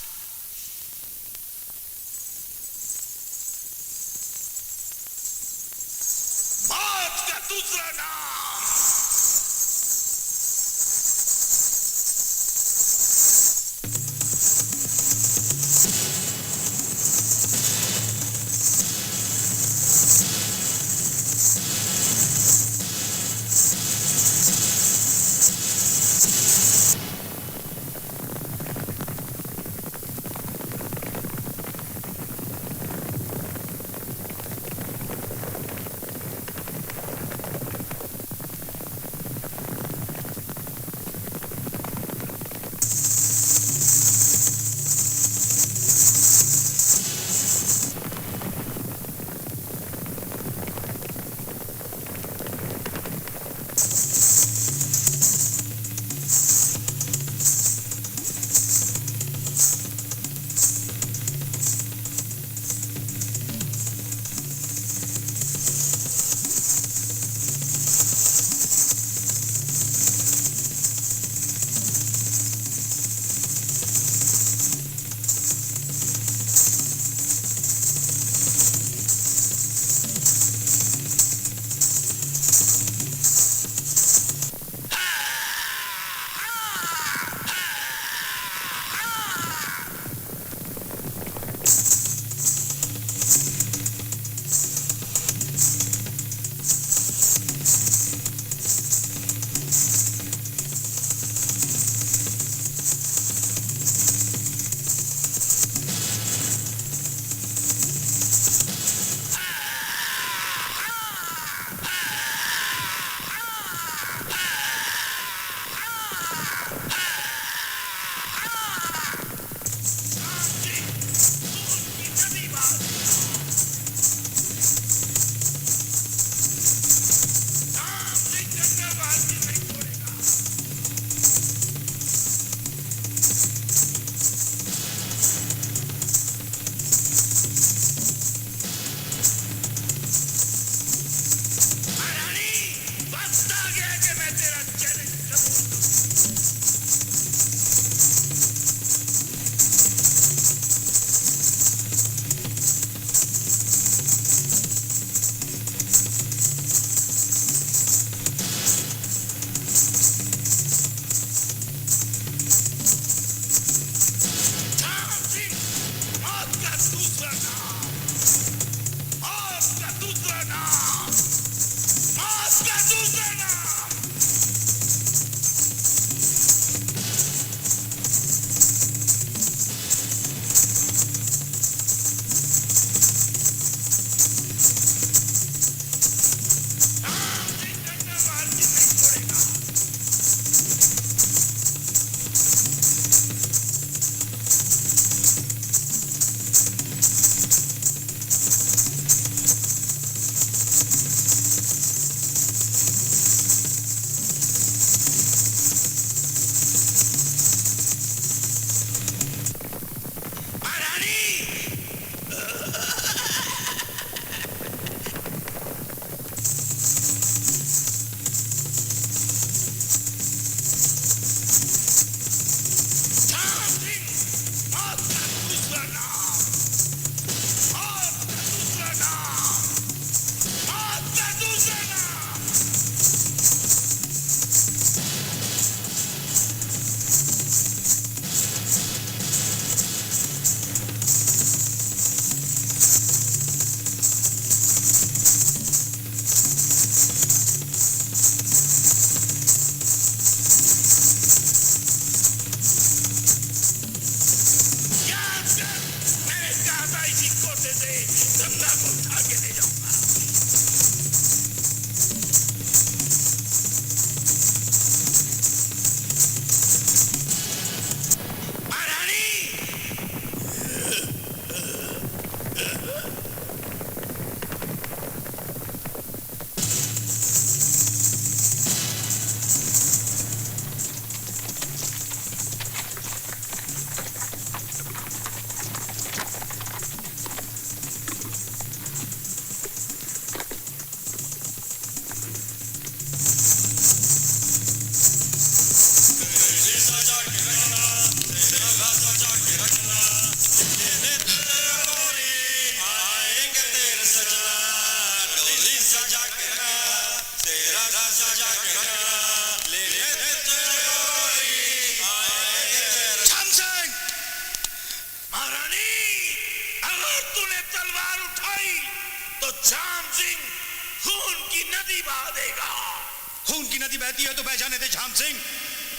नदी बहती है तो बह जाने दे झाम सिंह।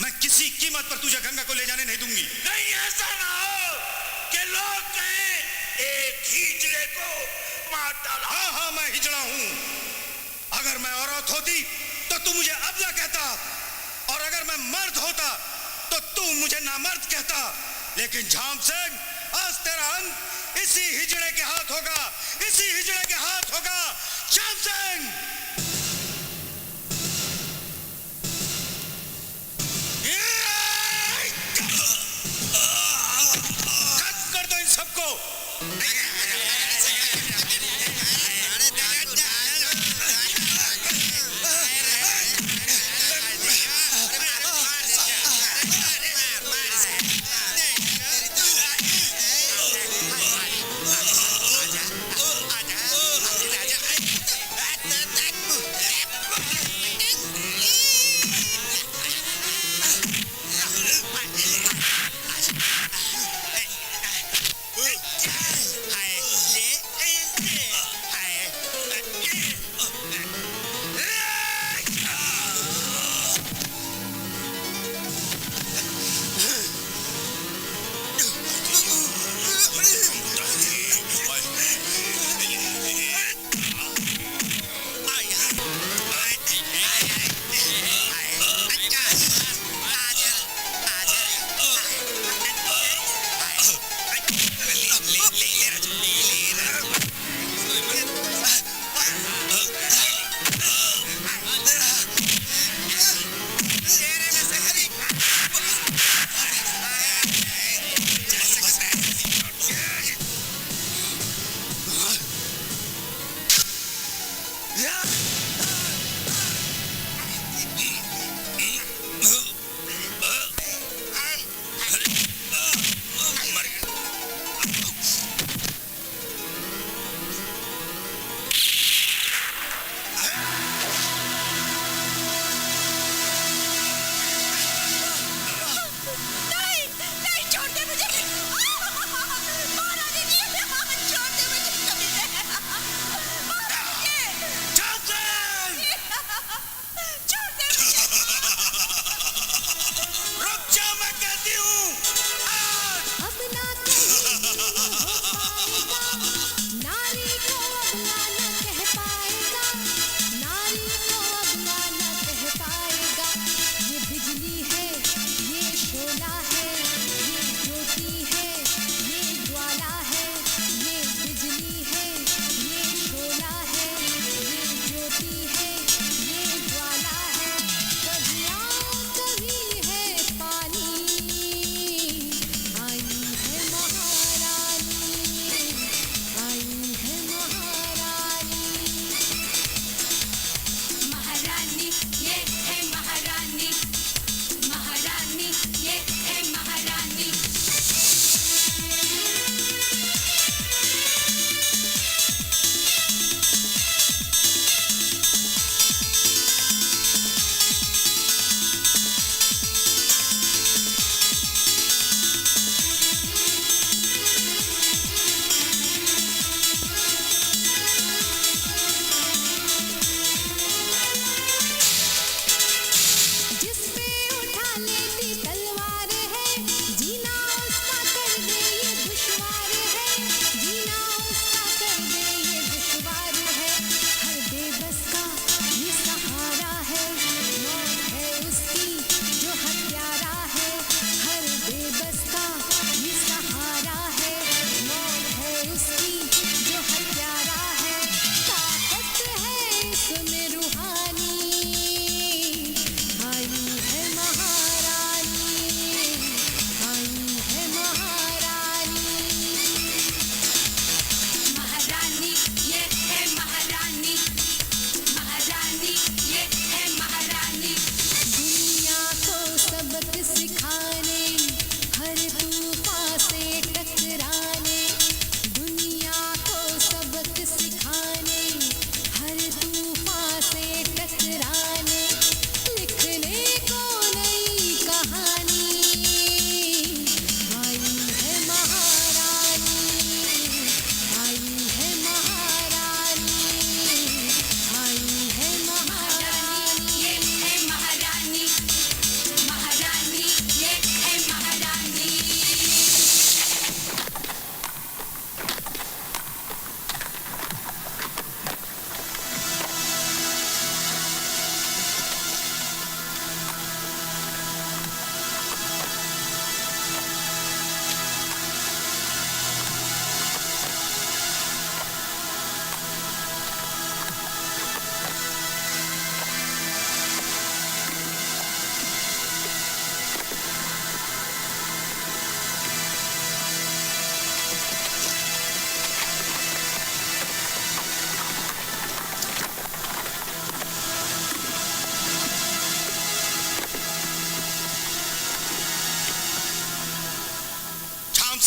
मैं किसी कीमत पर तुझे गंगा को ले जाने नहीं दूंगी। नहीं ऐसा ना हो कि लोग कहें एक हिजड़े को मार डाला। हाँ हाँ मैं हिजड़ा हूँ। अगर मैं औरत होती तो तू मुझे अबला कहता, और अगर मैं मर्द होता तो तू मुझे नामर्द कहता। लेकिन झाम सिंह आज तेरा अंत इसी हिजड़े के हाथ होगा, इसी हिजड़े के हाथ होगा। झाम सिंह खत्म कर दो इन सबको।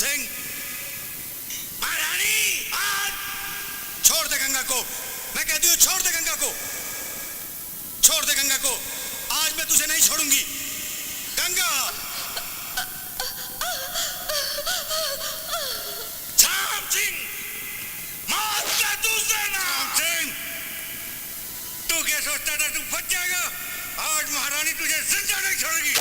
सिंह, महारानी छोड़ दे गंगा को। मैं कहती हूँ छोड़ दे गंगा को, छोड़ दे गंगा को। आज मैं तुझे नहीं छोड़ूंगी। गंगा, झाम सिंह, मौत का दूसरा नाम। सिंह, तू क्या सोचता था तू बच जाएगा? आज महारानी तुझे जिंदा नहीं छोड़ेगी।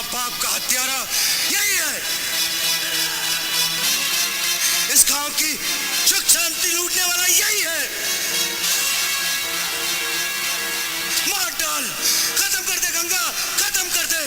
बाप का हत्यारा यही है। इस गांव की सुख शांति लूटने वाला यही है। मार डाल, खत्म कर दे गंगा, खत्म कर दे।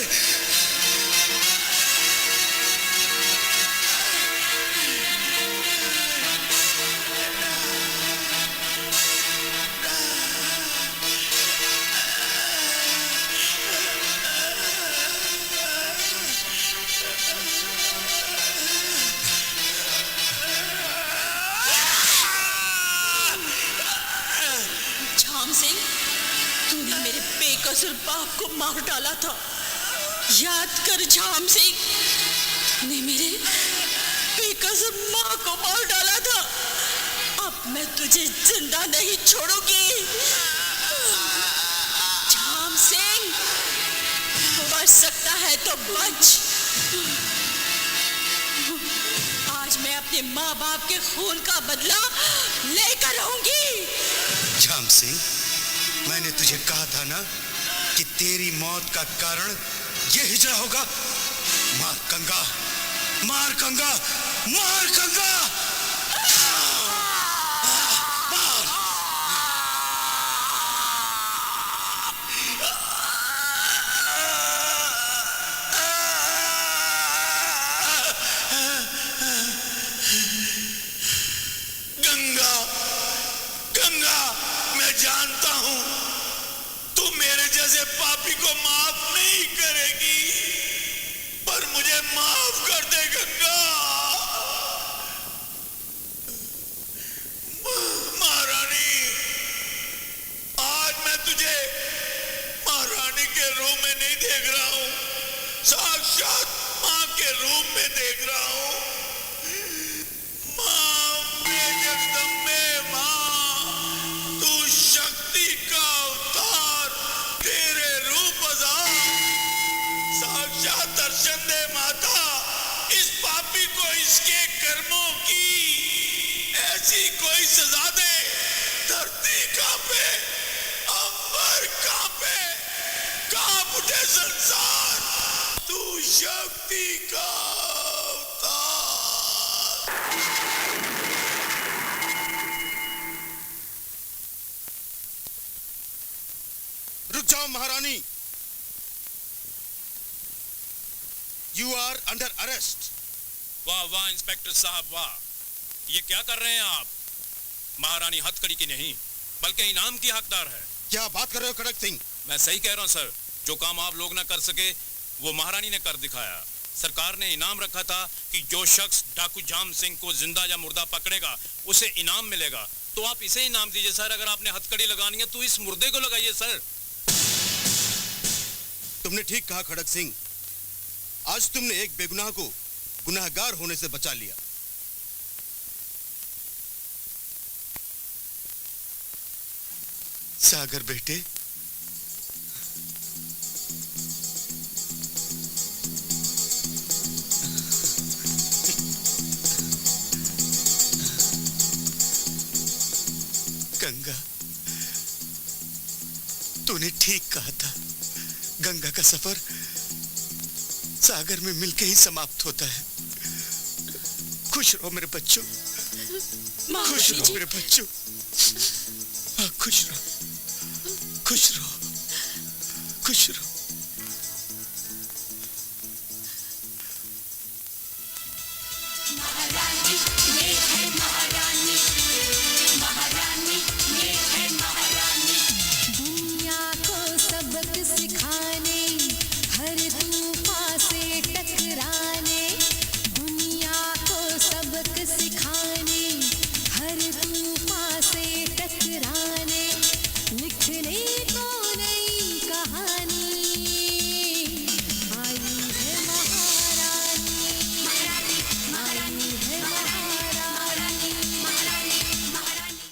बेकसूर बाप को मार डाला था। याद कर झाम सिंह, तूने मेरे बेकसूर माँ को मार डाला था। अब मैं तुझे जिंदा नहीं छोड़ूंगी। झाम सिंह, बच सकता है तो बच। आज मैं अपने माँ बाप के खून का बदला लेकर रहूंगी। झाम सिंह, मैंने तुझे कहा था ना कि तेरी मौत का कारण ये हिजड़ा होगा। मार गंगा, मार गंगा, मार गंगा। गंगा, गंगा, मैं जानता हूं तू मेरे जैसे पापी को माफ नहीं करेगी, पर मुझे माफ कर दे गंगा। महारानी, महारानी, यू आर अंडर अरेस्ट। वाह वाह इंस्पेक्टर साहब वाह, ये क्या कर रहे हैं आप? महारानी हथकड़ी की नहीं बल्कि इनाम की हकदार है। क्या बात कर रहे हो खड़क सिंह? मैं सही कह रहा हूँ सर, जो काम आप लोग ना कर सके वो महारानी ने कर दिखाया। सरकार ने इनाम रखा था कि जो शख्स डाकू जाम सिंह को जिंदा या मुर्दा पकड़ेगा उसे इनाम मिलेगा, तो आप इसे इनाम दीजिए सर। अगर आपने हथकड़ी लगानी है तो इस मुर्दे को लगाइए सर। तुमने ठीक कहा खड़क सिंह, आज तुमने एक बेगुनाह को गुनाहगार होने से बचा लिया। सागर बेटे, गंगा, तूने ठीक कहा था, गंगा का सफर सागर में मिलके ही समाप्त होता है। खुश रहो मेरे बच्चों, खुश रहो मेरे बच्चों, खुश रहो, खुश रहो, खुश रहो।